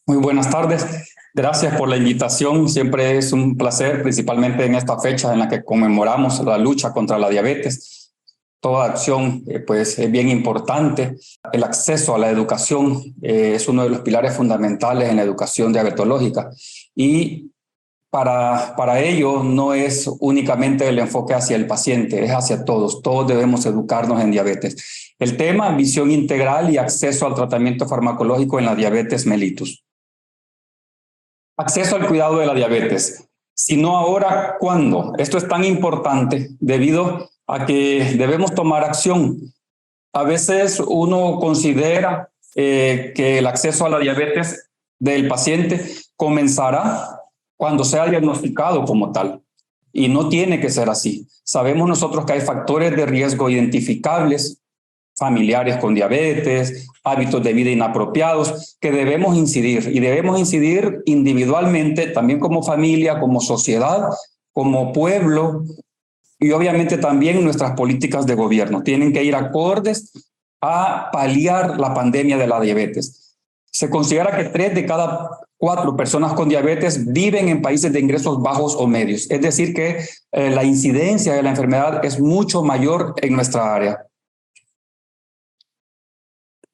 Muy buenas tardes. Gracias por la invitación. Siempre es un placer, principalmente en esta fecha en la que conmemoramos la lucha contra la diabetes. Toda acción pues, es bien importante. El acceso a la educación es uno de los pilares fundamentales en la educación diabetológica. Y para ello no es únicamente el enfoque hacia el paciente, es hacia todos. Todos debemos educarnos en diabetes. El tema, visión integral y acceso al tratamiento farmacológico en la diabetes mellitus. Acceso al cuidado de la diabetes. Si no ahora, ¿cuándo? Esto es tan importante debido a que debemos tomar acción. A veces uno considera que el acceso a la diabetes del paciente comenzará cuando sea diagnosticado como tal. Y no tiene que ser así. Sabemos nosotros que hay factores de riesgo identificables, familiares con diabetes, hábitos de vida inapropiados, que debemos incidir. Y debemos incidir individualmente, también como familia, como sociedad, como pueblo, y obviamente también nuestras políticas de gobierno. Tienen que ir acordes a paliar la pandemia de la diabetes. Se considera que 3 de cada 4 personas con diabetes viven en países de ingresos bajos o medios. Es decir que la incidencia de la enfermedad es mucho mayor en nuestra área.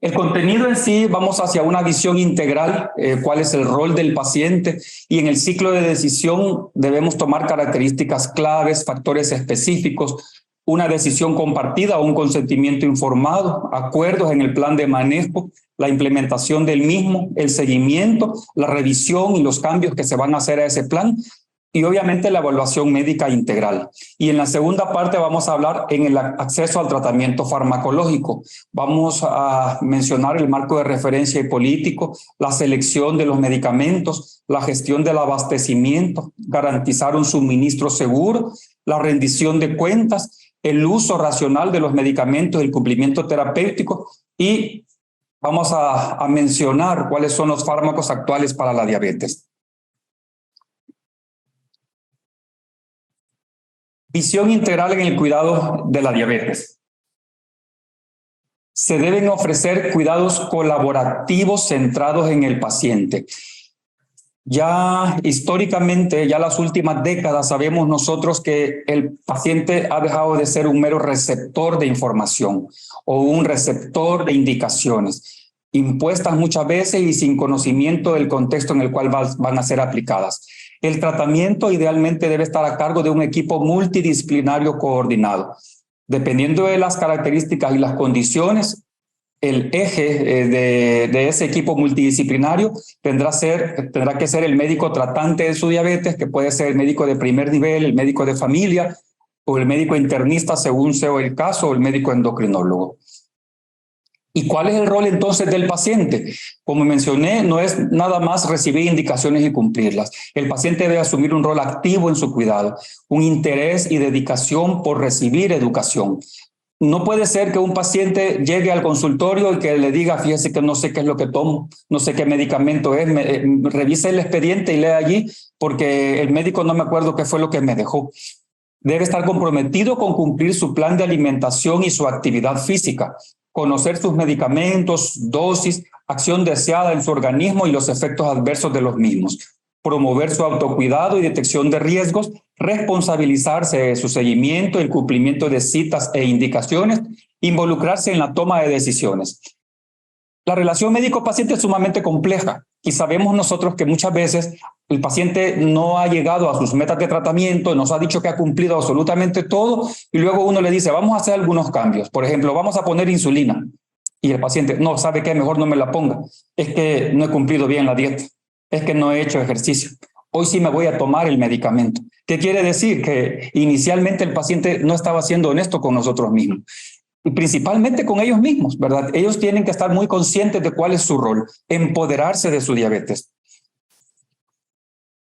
El contenido en sí, vamos hacia una visión integral, cuál es el rol del paciente, y en el ciclo de decisión debemos tomar características claves, factores específicos, una decisión compartida o un consentimiento informado, acuerdos en el plan de manejo, la implementación del mismo, el seguimiento, la revisión y los cambios que se van a hacer a ese plan, y obviamente la evaluación médica integral. Y en la segunda parte vamos a hablar en el acceso al tratamiento farmacológico. Vamos a mencionar el marco de referencia y político, la selección de los medicamentos, la gestión del abastecimiento, garantizar un suministro seguro, la rendición de cuentas, el uso racional de los medicamentos, el cumplimiento terapéutico, y vamos a mencionar cuáles son los fármacos actuales para la diabetes. Visión integral en el cuidado de la diabetes. Se deben ofrecer cuidados colaborativos centrados en el paciente. Ya históricamente, ya las últimas décadas, sabemos nosotros que el paciente ha dejado de ser un mero receptor de información o un receptor de indicaciones, impuestas muchas veces y sin conocimiento del contexto en el cual van a ser aplicadas. El tratamiento idealmente debe estar a cargo de un equipo multidisciplinario coordinado. Dependiendo de las características y las condiciones, el eje de ese equipo multidisciplinario tendrá que ser el médico tratante de su diabetes, que puede ser el médico de primer nivel, el médico de familia o el médico internista según sea el caso, o el médico endocrinólogo. ¿Y cuál es el rol entonces del paciente? Como mencioné, no es nada más recibir indicaciones y cumplirlas. El paciente debe asumir un rol activo en su cuidado, un interés y dedicación por recibir educación. No puede ser que un paciente llegue al consultorio y que le diga, fíjese que no sé qué es lo que tomo, no sé qué medicamento es, revise el expediente y lea allí porque el médico no me acuerdo qué fue lo que me dejó. Debe estar comprometido con cumplir su plan de alimentación y su actividad física, conocer sus medicamentos, dosis, acción deseada en su organismo y los efectos adversos de los mismos, promover su autocuidado y detección de riesgos, responsabilizarse de su seguimiento, el cumplimiento de citas e indicaciones, involucrarse en la toma de decisiones. La relación médico-paciente es sumamente compleja y sabemos nosotros que muchas veces el paciente no ha llegado a sus metas de tratamiento, nos ha dicho que ha cumplido absolutamente todo y luego uno le dice, vamos a hacer algunos cambios. Por ejemplo, vamos a poner insulina y el paciente, no, ¿sabe qué? Mejor no me la ponga. Es que no he cumplido bien la dieta, es que no he hecho ejercicio. Hoy sí me voy a tomar el medicamento. ¿Qué quiere decir? Que inicialmente el paciente no estaba siendo honesto con nosotros mismos. Y principalmente con ellos mismos, ¿verdad? Ellos tienen que estar muy conscientes de cuál es su rol, empoderarse de su diabetes.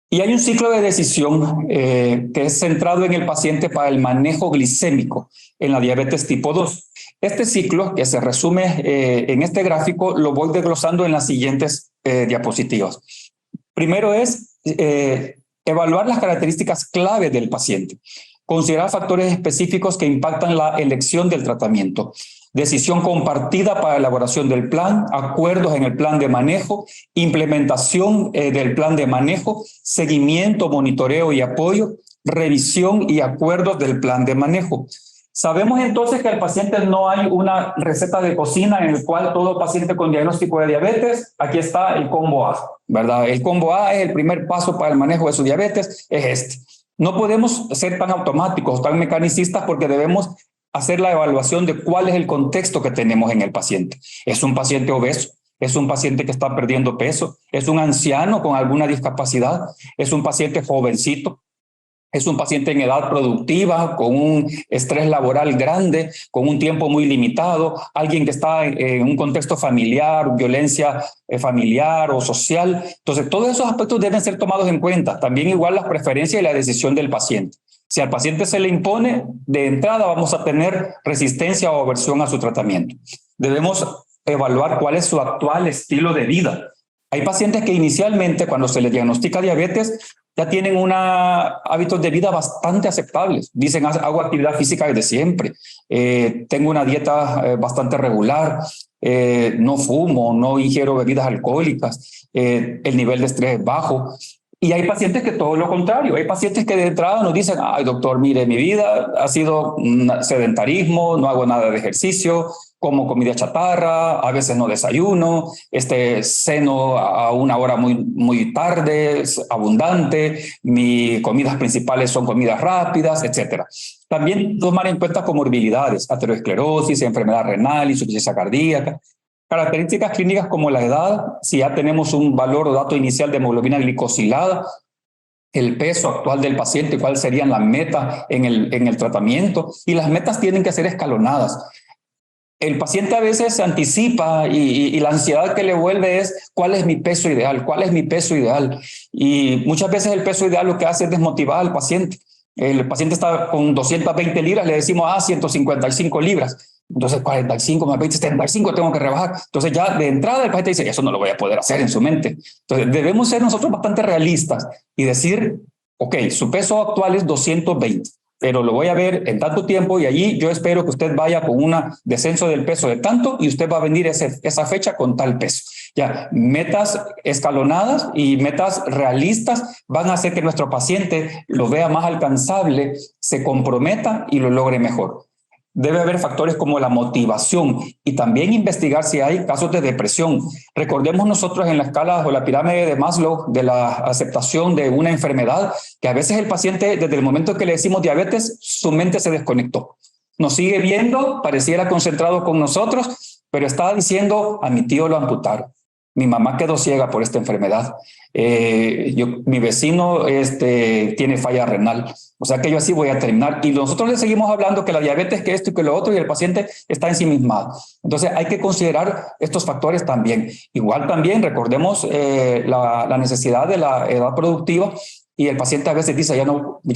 Y hay un ciclo de decisión que es centrado en el paciente para el manejo glicémico en la diabetes tipo 2. Este ciclo, que se resume en este gráfico, lo voy desglosando en las siguientes diapositivas. Primero es evaluar las características clave del paciente. Considerar factores específicos que impactan la elección del tratamiento. Decisión compartida para elaboración del plan, acuerdos en el plan de manejo, implementación del plan de manejo, seguimiento, monitoreo y apoyo, revisión y acuerdos del plan de manejo. Sabemos entonces que al paciente no hay una receta de cocina en el cual todo paciente con diagnóstico de diabetes, aquí está el combo A, ¿verdad? El combo A es el primer paso para el manejo de su diabetes, es este. No podemos ser tan automáticos, tan mecanicistas, porque debemos hacer la evaluación de cuál es el contexto que tenemos en el paciente. ¿Es un paciente obeso? ¿Es un paciente que está perdiendo peso? ¿Es un anciano con alguna discapacidad? ¿Es un paciente jovencito? ¿Es un paciente en edad productiva, con un estrés laboral grande, con un tiempo muy limitado? ¿Alguien que está en un contexto familiar, violencia familiar o social? Entonces, todos esos aspectos deben ser tomados en cuenta. También igual las preferencias y la decisión del paciente. Si al paciente se le impone, de entrada vamos a tener resistencia o aversión a su tratamiento. Debemos evaluar cuál es su actual estilo de vida. Hay pacientes que inicialmente, cuando se les diagnostica diabetes, ya tienen hábitos de vida bastante aceptables. Dicen, hago actividad física desde siempre, tengo una dieta bastante regular, no fumo, no ingiero bebidas alcohólicas, el nivel de estrés es bajo. Y hay pacientes que todo lo contrario. Hay pacientes que de entrada nos dicen, ay doctor, mire, mi vida ha sido un sedentarismo, no hago nada de ejercicio, como comida chatarra, a veces no desayuno, ceno a una hora muy tarde, abundante, mis comidas principales son comidas rápidas, etc. También tomar en cuenta comorbilidades, aterosclerosis, enfermedad renal, insuficiencia cardíaca. Características clínicas como la edad, si ya tenemos un valor o dato inicial de hemoglobina glicosilada, el peso actual del paciente, cuáles serían las metas en el tratamiento, y las metas tienen que ser escalonadas. El paciente a veces se anticipa y la ansiedad que le vuelve es ¿cuál es mi peso ideal? ¿Cuál es mi peso ideal? Y muchas veces el peso ideal lo que hace es desmotivar al paciente. El paciente está con 220 libras, le decimos 155 libras. Entonces 45 más 20, 75 tengo que rebajar. Entonces ya de entrada el paciente dice, eso no lo voy a poder hacer en su mente. Entonces debemos ser nosotros bastante realistas y decir, ok, su peso actual es 220. Pero lo voy a ver en tanto tiempo y allí yo espero que usted vaya con un descenso del peso de tanto y usted va a venir esa fecha con tal peso. Ya, metas escalonadas y metas realistas van a hacer que nuestro paciente lo vea más alcanzable, se comprometa y lo logre mejor. Debe haber factores como la motivación y también investigar si hay casos de depresión. Recordemos nosotros en la escala o la pirámide de Maslow de la aceptación de una enfermedad, que a veces el paciente, desde el momento que le decimos diabetes, su mente se desconectó. Nos sigue viendo, pareciera concentrado con nosotros, pero está diciendo, a mi tío lo amputaron. Mi mamá quedó ciega por esta enfermedad. Mi vecino tiene falla renal. O sea que yo así voy a terminar. Y nosotros le seguimos hablando que la diabetes, que esto y que lo otro, y el paciente está ensimismado. Entonces hay que considerar estos factores también. Igual también recordemos la necesidad de la edad productiva, y el paciente a veces dice, ya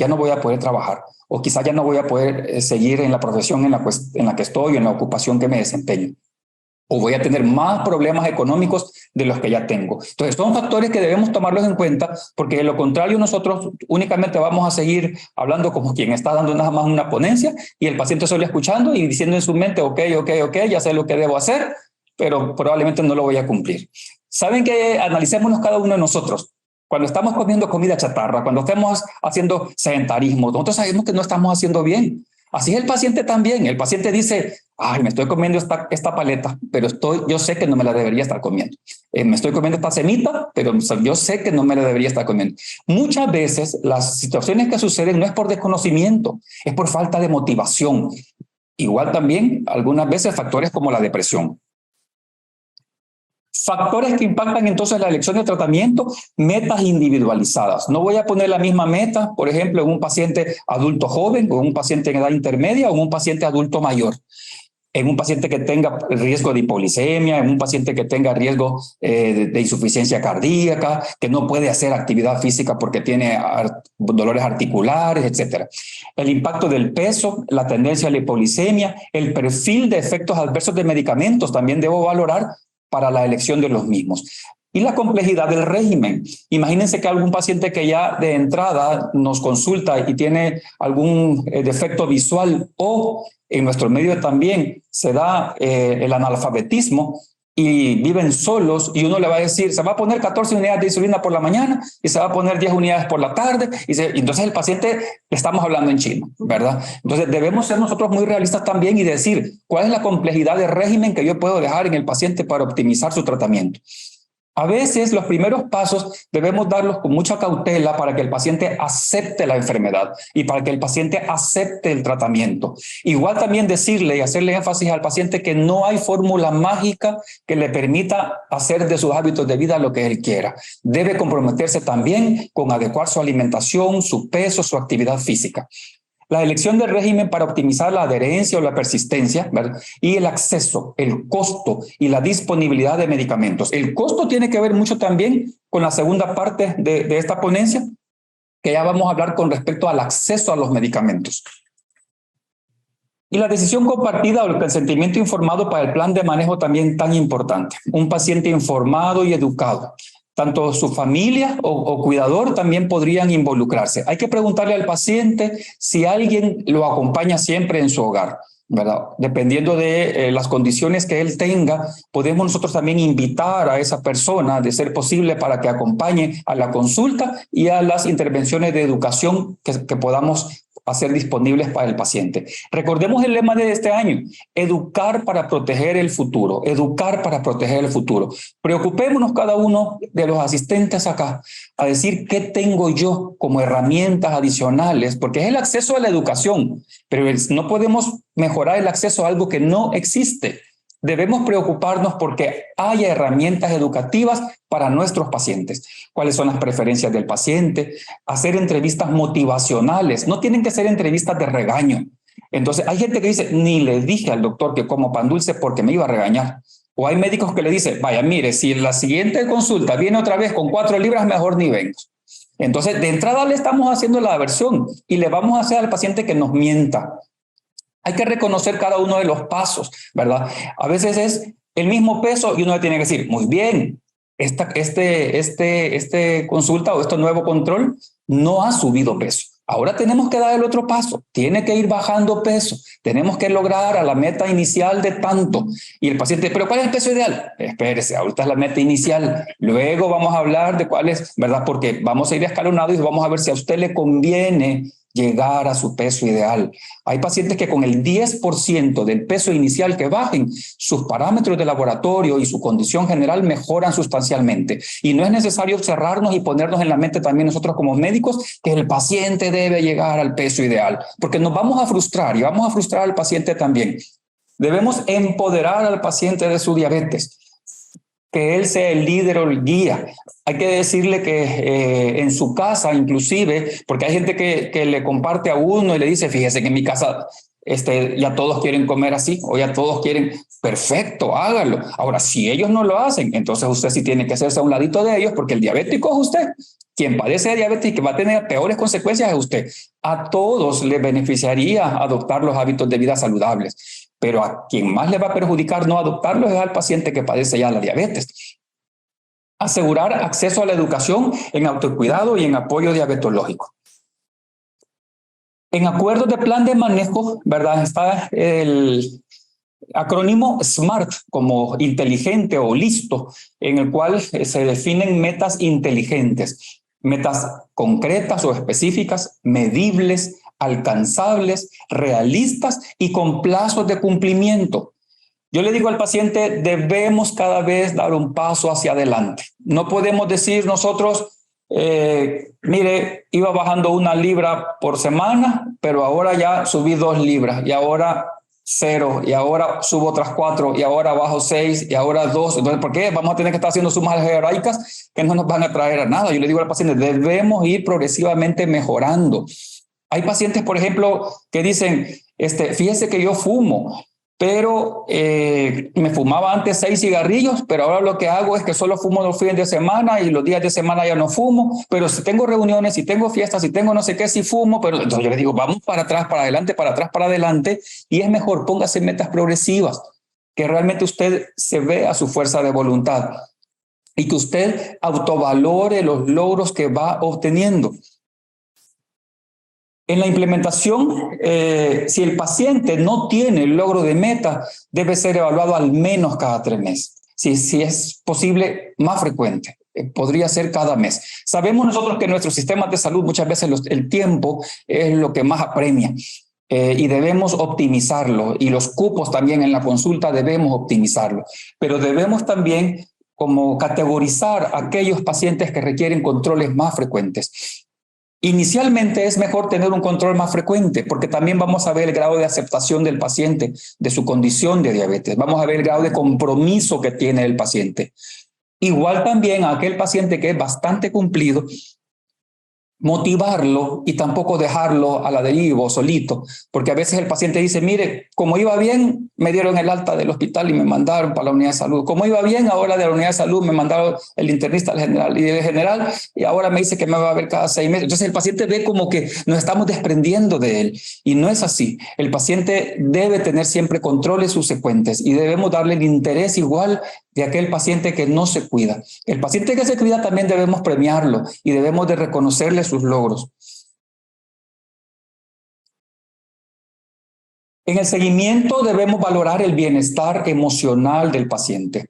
no voy a poder trabajar, o quizás ya no voy a poder seguir en la profesión en la que estoy, en la ocupación que me desempeño, o voy a tener más problemas económicos de los que ya tengo. Entonces, son factores que debemos tomarlos en cuenta, porque de lo contrario nosotros únicamente vamos a seguir hablando como quien está dando nada más una ponencia y el paciente solo escuchando y diciendo en su mente, ok, ya sé lo que debo hacer, pero probablemente no lo voy a cumplir. ¿Saben qué? Analicémonos cada uno de nosotros. Cuando estamos comiendo comida chatarra, cuando estamos haciendo sedentarismo, nosotros sabemos que no estamos haciendo bien. Así es el paciente también. El paciente dice, ay, me estoy comiendo esta paleta, pero yo sé que no me la debería estar comiendo. Me estoy comiendo esta semita, pero yo sé que no me la debería estar comiendo. Muchas veces las situaciones que suceden no es por desconocimiento, es por falta de motivación. Igual también algunas veces factores como la depresión. Factores que impactan entonces la elección de tratamiento, metas individualizadas. No voy a poner la misma meta, por ejemplo, en un paciente adulto joven, o en un paciente en edad intermedia, o en un paciente adulto mayor. En un paciente que tenga riesgo de hipoglicemia, en un paciente que tenga riesgo de insuficiencia cardíaca, que no puede hacer actividad física porque tiene dolores articulares, etc. El impacto del peso, la tendencia a la hipoglicemia, el perfil de efectos adversos de medicamentos también debo valorar para la elección de los mismos. Y la complejidad del régimen. Imagínense que algún paciente que ya de entrada nos consulta y tiene algún defecto visual, o en nuestro medio también se da el analfabetismo y viven solos, y uno le va a decir, se va a poner 14 unidades de insulina por la mañana y se va a poner 10 unidades por la tarde, y entonces el paciente, estamos hablando en chino, ¿verdad? Entonces debemos ser nosotros muy realistas también y decir, ¿cuál es la complejidad de régimen que yo puedo dejar en el paciente para optimizar su tratamiento? A veces los primeros pasos debemos darlos con mucha cautela para que el paciente acepte la enfermedad y para que el paciente acepte el tratamiento. Igual también decirle y hacerle énfasis al paciente que no hay fórmula mágica que le permita hacer de sus hábitos de vida lo que él quiera. Debe comprometerse también con adecuar su alimentación, su peso, su actividad física. La elección del régimen para optimizar la adherencia o la persistencia, ¿verdad? Y el acceso, el costo y la disponibilidad de medicamentos. El costo tiene que ver mucho también con la segunda parte de esta ponencia, que ya vamos a hablar con respecto al acceso a los medicamentos. Y la decisión compartida o el consentimiento informado para el plan de manejo también tan importante. Un paciente informado y educado. Tanto su familia o cuidador también podrían involucrarse. Hay que preguntarle al paciente si alguien lo acompaña siempre en su hogar, ¿verdad? Dependiendo de las condiciones que él tenga, podemos nosotros también invitar a esa persona, de ser posible, para que acompañe a la consulta y a las intervenciones de educación que podamos hacer disponibles para el paciente. Recordemos el lema de este año: educar para proteger el futuro, educar para proteger el futuro. Preocupémonos cada uno de los asistentes acá a decir qué tengo yo como herramientas adicionales, porque es el acceso a la educación, pero no podemos mejorar el acceso a algo que no existe. Debemos preocuparnos porque haya herramientas educativas para nuestros pacientes. ¿Cuáles son las preferencias del paciente? Hacer entrevistas motivacionales. No tienen que ser entrevistas de regaño. Entonces, hay gente que dice, ni le dije al doctor que como pan dulce porque me iba a regañar. O hay médicos que le dicen, vaya, mire, si en la siguiente consulta viene otra vez con 4 libras, mejor ni vengo. Entonces, de entrada le estamos haciendo la aversión y le vamos a hacer al paciente que nos mienta. Hay que reconocer cada uno de los pasos, ¿verdad? A veces es el mismo peso y uno le tiene que decir, muy bien, este consulta o este nuevo control no ha subido peso. Ahora tenemos que dar el otro paso, tiene que ir bajando peso, tenemos que lograr a la meta inicial de tanto. Y el paciente, ¿pero cuál es el peso ideal? Espérese, ahorita es la meta inicial, luego vamos a hablar de cuál es, ¿verdad? Porque vamos a ir escalonados y vamos a ver si a usted le conviene llegar a su peso ideal. Hay pacientes que con el 10% del peso inicial que bajen, sus parámetros de laboratorio y su condición general mejoran sustancialmente. Y no es necesario cerrarnos y ponernos en la mente también nosotros como médicos que el paciente debe llegar al peso ideal, porque nos vamos a frustrar y vamos a frustrar al paciente también. Debemos empoderar al paciente de su diabetes, que él sea el líder o el guía. Hay que decirle que en su casa, inclusive, porque hay gente que le comparte a uno y le dice, fíjese que en mi casa ya todos quieren comer así, o ya todos quieren, perfecto, hágalo. Ahora, si ellos no lo hacen, entonces usted sí tiene que hacerse a un ladito de ellos, porque el diabético es usted. Quien padece de diabetes y que va a tener peores consecuencias es usted. A todos les beneficiaría adoptar los hábitos de vida saludables, pero a quien más le va a perjudicar no adoptarlos es al paciente que padece ya la diabetes. Asegurar acceso a la educación en autocuidado y en apoyo diabetológico. En acuerdos de plan de manejo, ¿verdad? Está el acrónimo SMART, como inteligente o listo, en el cual se definen metas inteligentes, metas concretas o específicas, medibles, alcanzables, realistas y con plazos de cumplimiento. Yo le digo al paciente, debemos cada vez dar un paso hacia adelante. No podemos decir nosotros, mire, iba bajando 1 libra por semana, pero ahora ya subí 2 libras y ahora 0 y ahora subo otras 4 y ahora bajo 6 y ahora 2. Entonces, ¿por qué? Vamos a tener que estar haciendo sumas algebraicas que no nos van a traer a nada. Yo le digo al paciente, debemos ir progresivamente mejorando. Hay pacientes, por ejemplo, que dicen, fíjese que yo fumo, pero me fumaba antes 6 cigarrillos, pero ahora lo que hago es que solo fumo los fines de semana y los días de semana ya no fumo, pero si tengo reuniones, si tengo fiestas, si tengo no sé qué, si fumo, pero entonces yo le digo, vamos para atrás, para adelante, para atrás, para adelante, y es mejor, póngase metas progresivas, que realmente usted se vea su fuerza de voluntad. y que usted autovalore los logros que va obteniendo. En la implementación, si el paciente no tiene el logro de meta, debe ser evaluado al menos cada 3 meses. Si es posible, más frecuente. Podría ser cada mes. Sabemos nosotros que en nuestros sistemas de salud muchas veces el tiempo es lo que más apremia. Y debemos optimizarlo. Y los cupos también en la consulta debemos optimizarlo. Pero debemos también como categorizar a aquellos pacientes que requieren controles más frecuentes. Inicialmente es mejor tener un control más frecuente porque también vamos a ver el grado de aceptación del paciente de su condición de diabetes. Vamos a ver el grado de compromiso que tiene el paciente. Igual también a aquel paciente que es bastante cumplido, motivarlo y tampoco dejarlo a la deriva solito, porque a veces el paciente dice, mire, como iba bien, me dieron el alta del hospital y me mandaron para la unidad de salud. Como iba bien, ahora de la unidad de salud me mandaron el internista al general y del general, y ahora me dice que me va a ver cada 6 meses. Entonces el paciente ve como que nos estamos desprendiendo de él, y no es así. El paciente debe tener siempre controles subsecuentes y debemos darle el interés igual de aquel paciente que no se cuida. El paciente que se cuida también debemos premiarlo y debemos de reconocerle sus logros. En el seguimiento debemos valorar el bienestar emocional del paciente.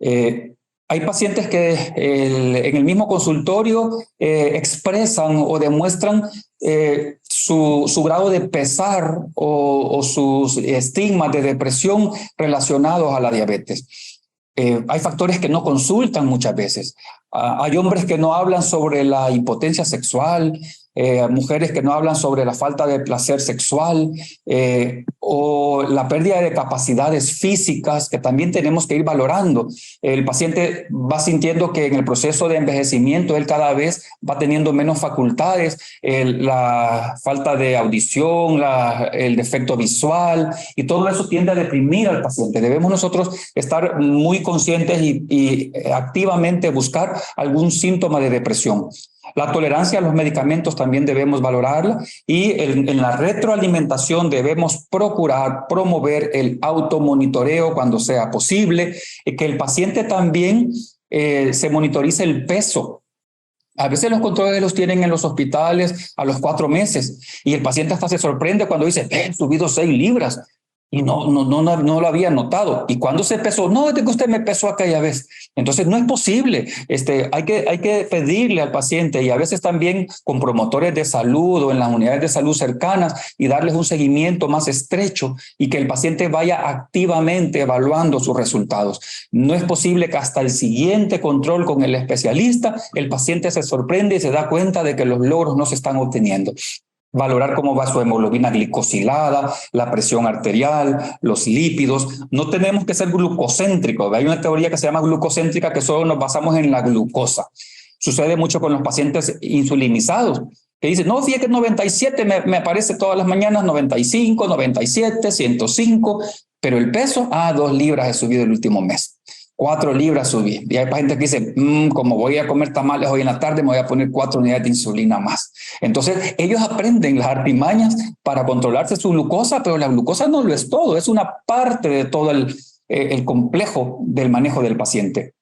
Hay pacientes que en el mismo consultorio expresan o demuestran su grado de pesar o sus estigmas de depresión relacionados a la diabetes. Hay factores que no consultan muchas veces. Hay hombres que no hablan sobre la impotencia sexual, mujeres que no hablan sobre la falta de placer sexual o la pérdida de capacidades físicas que también tenemos que ir valorando. El paciente va sintiendo que en el proceso de envejecimiento él cada vez va teniendo menos facultades, la falta de audición, el defecto visual, y todo eso tiende a deprimir al paciente. Debemos nosotros estar muy conscientes y activamente buscar algún síntoma de depresión. La tolerancia a los medicamentos también debemos valorarla, y en la retroalimentación debemos procurar promover el automonitoreo cuando sea posible, que el paciente también se monitorice el peso. A veces los controles los tienen en los hospitales a los 4 meses y el paciente hasta se sorprende cuando dice, he subido 6 libras. Y no lo había notado. ¿Y cuándo se pesó? No, es que usted me pesó aquella vez. Entonces no es posible. Hay que pedirle al paciente, y a veces también con promotores de salud o en las unidades de salud cercanas, y darles un seguimiento más estrecho y que el paciente vaya activamente evaluando sus resultados. No es posible que hasta el siguiente control con el especialista el paciente se sorprende y se da cuenta de que los logros no se están obteniendo. Valorar cómo va su hemoglobina glicosilada, la presión arterial, los lípidos. No tenemos que ser glucocéntricos. Hay una teoría que se llama glucocéntrica, que solo nos basamos en la glucosa. Sucede mucho con los pacientes insulinizados, que dicen, no, fíjate que 97 me aparece todas las mañanas, 95, 97, 105, pero el peso, 2 libras he subido el último mes. 4 libras subí. Y hay gente que dice, como voy a comer tamales hoy en la tarde, me voy a poner 4 unidades de insulina más. Entonces, ellos aprenden las artimañas para controlarse su glucosa, pero la glucosa no lo es todo, es una parte de todo el complejo del manejo del paciente.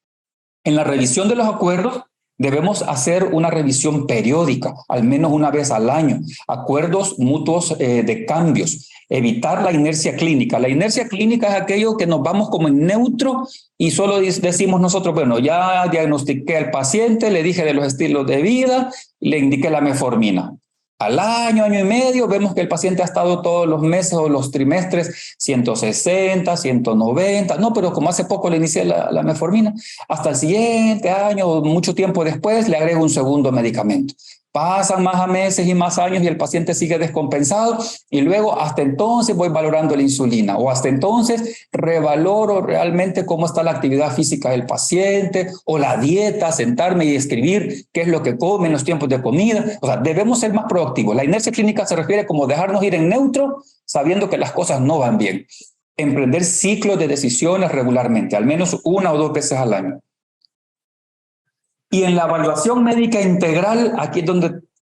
En la revisión de los acuerdos, debemos hacer una revisión periódica, al menos una vez al año, acuerdos mutuos de cambios, evitar la inercia clínica. La inercia clínica es aquello que nos vamos como en neutro y solo decimos nosotros, bueno, ya diagnostiqué al paciente, le dije de los estilos de vida, le indiqué la metformina. Al año y medio, vemos que el paciente ha estado todos los meses o los trimestres 160, 190, no, pero como hace poco le inicié la metformina, hasta el siguiente año, mucho tiempo después, le agrego un segundo medicamento. Pasan más meses y más años y el paciente sigue descompensado, y luego hasta entonces voy valorando la insulina, o hasta entonces revaloro realmente cómo está la actividad física del paciente o la dieta, sentarme y escribir qué es lo que come en los tiempos de comida. O sea, debemos ser más proactivos. La inercia clínica se refiere como dejarnos ir en neutro sabiendo que las cosas no van bien. Emprender ciclos de decisiones regularmente, al menos 1 o 2 veces al año. Y en la evaluación médica integral, aquí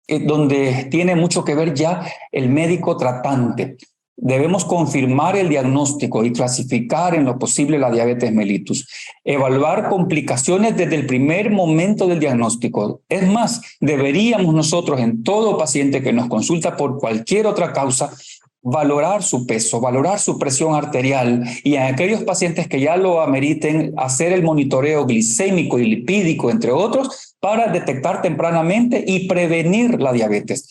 es donde tiene mucho que ver ya el médico tratante. Debemos confirmar el diagnóstico y clasificar en lo posible la diabetes mellitus. Evaluar complicaciones desde el primer momento del diagnóstico. Es más, deberíamos nosotros en todo paciente que nos consulta por cualquier otra causa valorar su peso, valorar su presión arterial y en aquellos pacientes que ya lo ameriten hacer el monitoreo glicémico y lipídico, entre otros, para detectar tempranamente y prevenir la diabetes.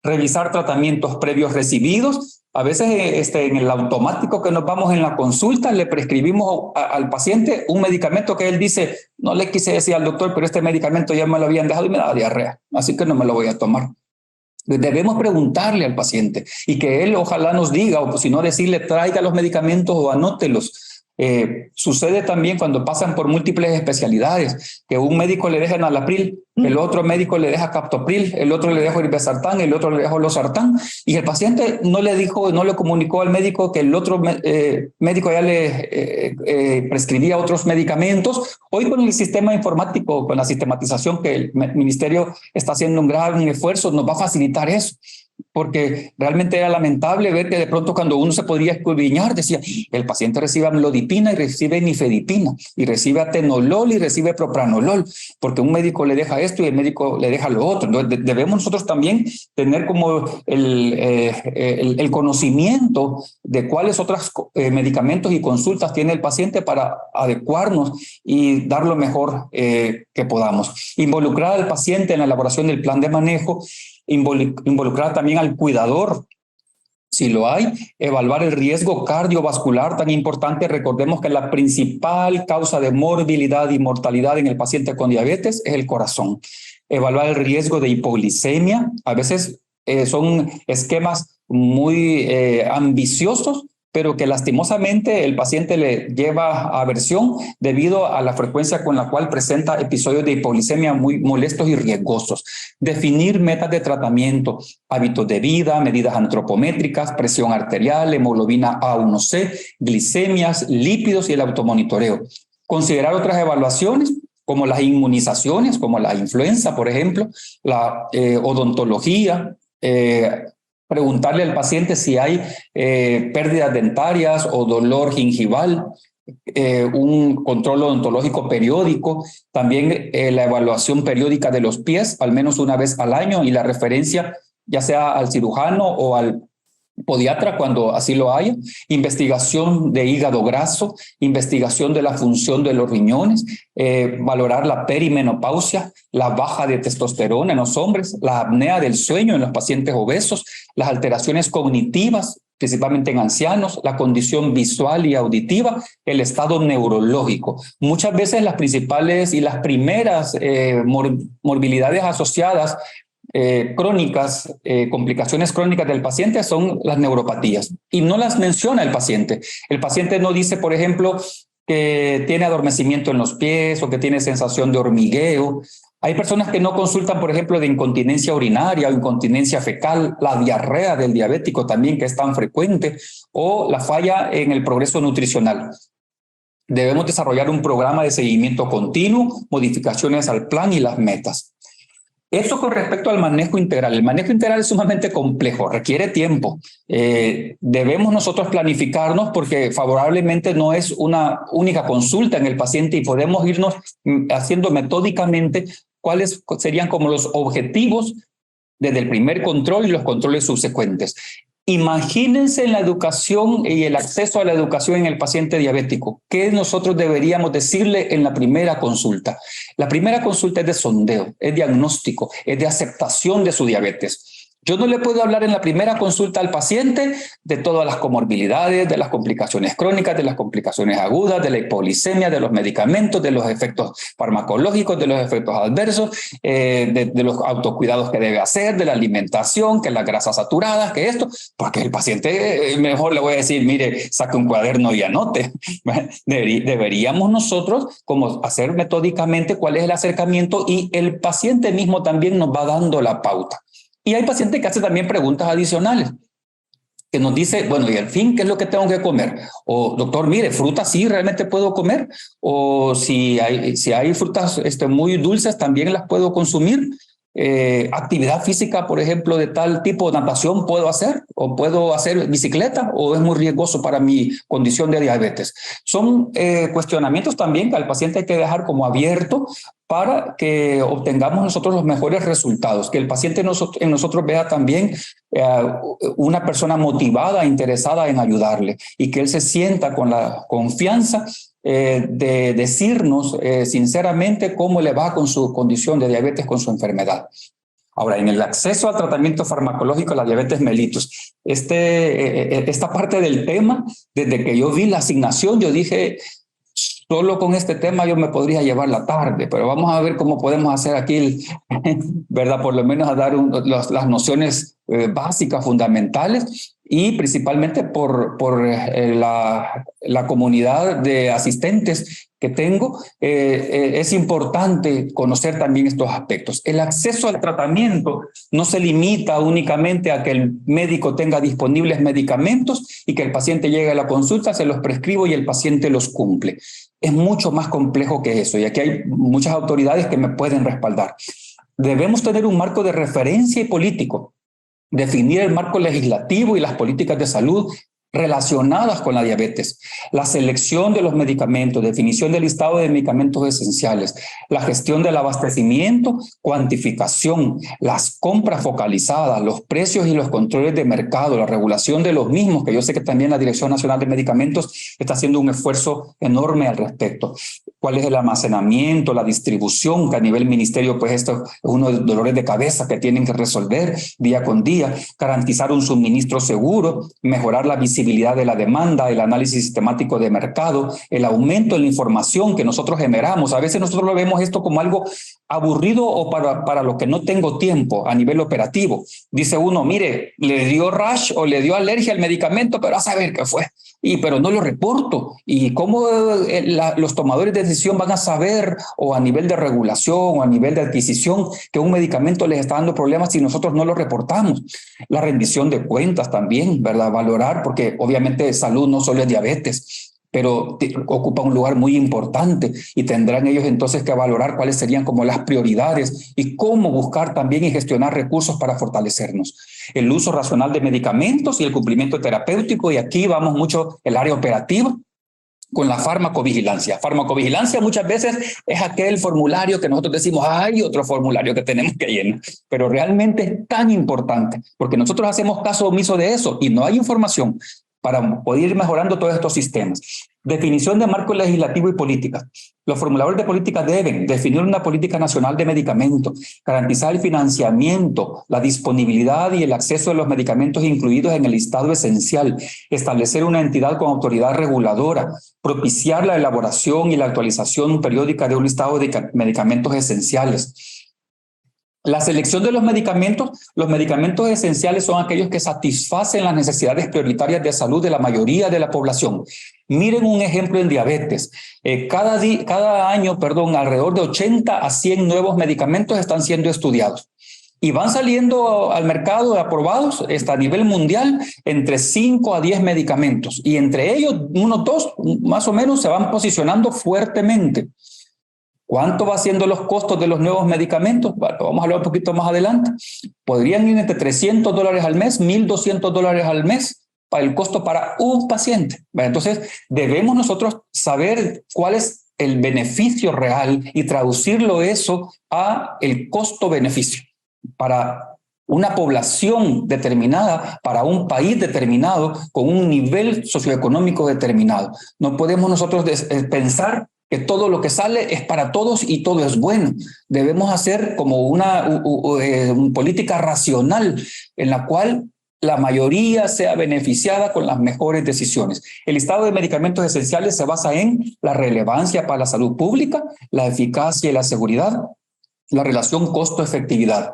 Revisar tratamientos previos recibidos. A veces en el automático que nos vamos en la consulta le prescribimos al paciente un medicamento que él dice, no le quise decir al doctor, pero este medicamento ya me lo habían dejado y me da diarrea, así que no me lo voy a tomar. Debemos preguntarle al paciente y que él ojalá nos diga, o si no decirle traiga los medicamentos o anótelos. Sucede también cuando pasan por múltiples especialidades, que un médico le deja enalapril, el otro médico le deja captopril, el otro le deja irbesartán, el otro le deja losartán, y el paciente no le comunicó al médico que el otro médico ya le prescribía otros medicamentos. Hoy con el sistema informático, con la sistematización que el ministerio está haciendo un gran esfuerzo, nos va a facilitar eso. Porque realmente era lamentable ver que de pronto cuando uno se podría escudriñar decía el paciente recibe amlodipina y recibe nifedipina y recibe atenolol y recibe propranolol porque un médico le deja esto y el médico le deja lo otro. Entonces debemos nosotros también tener como el conocimiento de cuáles otros medicamentos y consultas tiene el paciente para adecuarnos y dar lo mejor que podamos. Involucrar al paciente en la elaboración del plan de manejo, involucrar también al cuidador, si lo hay, evaluar el riesgo cardiovascular tan importante. Recordemos que la principal causa de morbilidad y mortalidad en el paciente con diabetes es el corazón. Evaluar el riesgo de hipoglicemia. A veces son esquemas muy ambiciosos, pero que lastimosamente el paciente le lleva aversión debido a la frecuencia con la cual presenta episodios de hipoglicemia muy molestos y riesgosos. Definir metas de tratamiento, hábitos de vida, medidas antropométricas, presión arterial, hemoglobina A1C, glicemias, lípidos y el automonitoreo. Considerar otras evaluaciones como las inmunizaciones, como la influenza, por ejemplo, la odontología, preguntarle al paciente si hay pérdidas dentarias o dolor gingival, un control odontológico periódico, también la evaluación periódica de los pies, al menos una vez al año, y la referencia ya sea al cirujano o al podiatra cuando así lo haya, investigación de hígado graso, investigación de la función de los riñones, valorar la perimenopausia, la baja de testosterona en los hombres, la apnea del sueño en los pacientes obesos, las alteraciones cognitivas, principalmente en ancianos, la condición visual y auditiva, el estado neurológico. Muchas veces las principales y las primeras morbilidades asociadas crónicas, complicaciones crónicas del paciente son las neuropatías y no las menciona el paciente. El paciente no dice, por ejemplo, que tiene adormecimiento en los pies o que tiene sensación de hormigueo. Hay personas que no consultan, por ejemplo, de incontinencia urinaria o incontinencia fecal, la diarrea del diabético también, que es tan frecuente, o la falla en el progreso nutricional. Debemos desarrollar un programa de seguimiento continuo, modificaciones al plan y las metas. Esto con respecto al manejo integral. El manejo integral es sumamente complejo, requiere tiempo. Debemos nosotros planificarnos porque favorablemente no es una única consulta en el paciente y podemos irnos haciendo metódicamente cuáles serían como los objetivos desde el primer control y los controles subsecuentes. Imagínense en la educación y el acceso a la educación en el paciente diabético. ¿Qué nosotros deberíamos decirle en la primera consulta? La primera consulta es de sondeo, es diagnóstico, es de aceptación de su diabetes. Yo no le puedo hablar en la primera consulta al paciente de todas las comorbilidades, de las complicaciones crónicas, de las complicaciones agudas, de la hipoglicemia, de los medicamentos, de los efectos farmacológicos, de los efectos adversos, de los autocuidados que debe hacer, de la alimentación, que las grasas saturadas, que esto, porque el paciente mejor le voy a decir, mire, saque un cuaderno y anote. Deberíamos nosotros como hacer metódicamente cuál es el acercamiento y el paciente mismo también nos va dando la pauta. Y hay pacientes que hacen también preguntas adicionales, que nos dice, bueno, y al fin, ¿qué es lo que tengo que comer? O, doctor, mire, frutas sí realmente puedo comer, o si hay frutas muy dulces, también las puedo consumir. actividad física, por ejemplo, de tal tipo, natación puedo hacer, o puedo hacer bicicleta, o es muy riesgoso para mi condición de diabetes. Son cuestionamientos también que al paciente hay que dejar como abierto para que obtengamos nosotros los mejores resultados, que el paciente en nosotros vea también una persona motivada, interesada en ayudarle, y que él se sienta con la confianza de decirnos sinceramente cómo le va con su condición de diabetes, con su enfermedad. Ahora, en el acceso al tratamiento farmacológico de la diabetes mellitus, esta parte del tema, desde que yo vi la asignación, yo dije, solo con este tema yo me podría llevar la tarde, pero vamos a ver cómo podemos hacer aquí, ¿verdad? Por lo menos a dar las nociones básicas, fundamentales, y principalmente por la comunidad de asistentes que tengo, es importante conocer también estos aspectos. El acceso al tratamiento no se limita únicamente a que el médico tenga disponibles medicamentos y que el paciente llegue a la consulta, se los prescribo y el paciente los cumple. Es mucho más complejo que eso, y aquí hay muchas autoridades que me pueden respaldar. Debemos tener un marco de referencia y político, definir el marco legislativo y las políticas de salud relacionadas con la diabetes, la selección de los medicamentos, definición del listado de medicamentos esenciales, la gestión del abastecimiento, cuantificación, las compras focalizadas, los precios y los controles de mercado, la regulación de los mismos, que yo sé que también la Dirección Nacional de Medicamentos está haciendo un esfuerzo enorme al respecto. ¿Cuál es el almacenamiento, la distribución, que a nivel ministerio, pues esto es uno de los dolores de cabeza que tienen que resolver día con día, garantizar un suministro seguro, mejorar la visibilidad de la demanda, el análisis sistemático de mercado, el aumento de la información que nosotros generamos. A veces nosotros lo vemos esto como algo aburrido o para lo que no tengo tiempo a nivel operativo. Dice uno, mire, le dio rash o le dio alergia al medicamento, pero a saber qué fue. Pero no lo reporto. ¿Y cómo los tomadores de decisión van a saber, o a nivel de regulación o a nivel de adquisición, que un medicamento les está dando problemas si nosotros no lo reportamos? La rendición de cuentas también, ¿verdad? Valorar, porque obviamente salud no solo es diabetes, pero ocupa un lugar muy importante, y tendrán ellos entonces que valorar cuáles serían como las prioridades y cómo buscar también y gestionar recursos para fortalecernos. El uso racional de medicamentos y el cumplimiento terapéutico, y aquí vamos mucho el área operativa con la farmacovigilancia. Farmacovigilancia muchas veces es aquel formulario que nosotros decimos, hay otro formulario que tenemos que llenar, pero realmente es tan importante porque nosotros hacemos caso omiso de eso y no hay información para poder ir mejorando todos estos sistemas. Definición de marco legislativo y política. Los formuladores de política deben definir una política nacional de medicamentos, garantizar el financiamiento, la disponibilidad y el acceso de los medicamentos incluidos en el listado esencial, establecer una entidad con autoridad reguladora, propiciar la elaboración y la actualización periódica de un listado de medicamentos esenciales. La selección de los medicamentos esenciales son aquellos que satisfacen las necesidades prioritarias de salud de la mayoría de la población. Miren un ejemplo en diabetes. Cada año, alrededor de 80 a 100 nuevos medicamentos están siendo estudiados. Y van saliendo al mercado aprobados a nivel mundial entre 5 a 10 medicamentos. Y entre ellos, unos 2 más o menos se van posicionando fuertemente. ¿Cuánto va siendo los costos de los nuevos medicamentos? Bueno, vamos a hablar un poquito más adelante. Podrían ir entre $300 al mes, $1,200 al mes para el costo para un paciente. Entonces, debemos nosotros saber cuál es el beneficio real y traducirlo eso a el costo-beneficio para una población determinada, para un país determinado, con un nivel socioeconómico determinado. No podemos nosotros pensar que todo lo que sale es para todos y todo es bueno. Debemos hacer como una política racional en la cual la mayoría sea beneficiada con las mejores decisiones. El listado de medicamentos esenciales se basa en la relevancia para la salud pública, la eficacia y la seguridad, la relación costo-efectividad.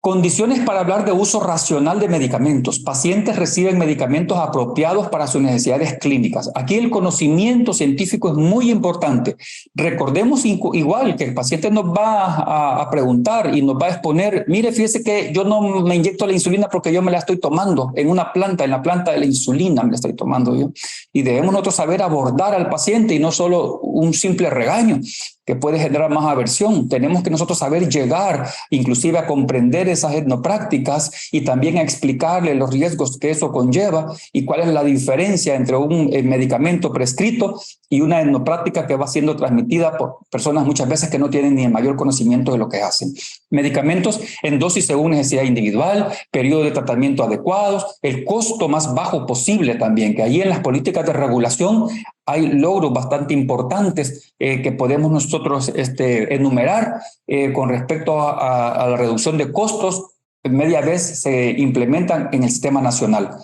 Condiciones para hablar de uso racional de medicamentos. Pacientes reciben medicamentos apropiados para sus necesidades clínicas. Aquí el conocimiento científico es muy importante. Recordemos igual que el paciente nos va a preguntar y nos va a exponer, mire, fíjese que yo no me inyecto la insulina porque yo me la estoy tomando en la planta de la insulina me la estoy tomando yo. Y debemos nosotros saber abordar al paciente y no solo un simple regaño. que puede generar más aversión. Tenemos que nosotros saber llegar inclusive a comprender esas etnoprácticas y también a explicarle los riesgos que eso conlleva y cuál es la diferencia entre un medicamento prescrito y una etnopráctica que va siendo transmitida por personas muchas veces que no tienen ni el mayor conocimiento de lo que hacen. Medicamentos en dosis según necesidad individual, periodo de tratamiento adecuados, el costo más bajo posible también, que ahí en las políticas de regulación hay logros bastante importantes que podemos nosotros enumerar con respecto a la reducción de costos. Media vez se implementan en el sistema nacional.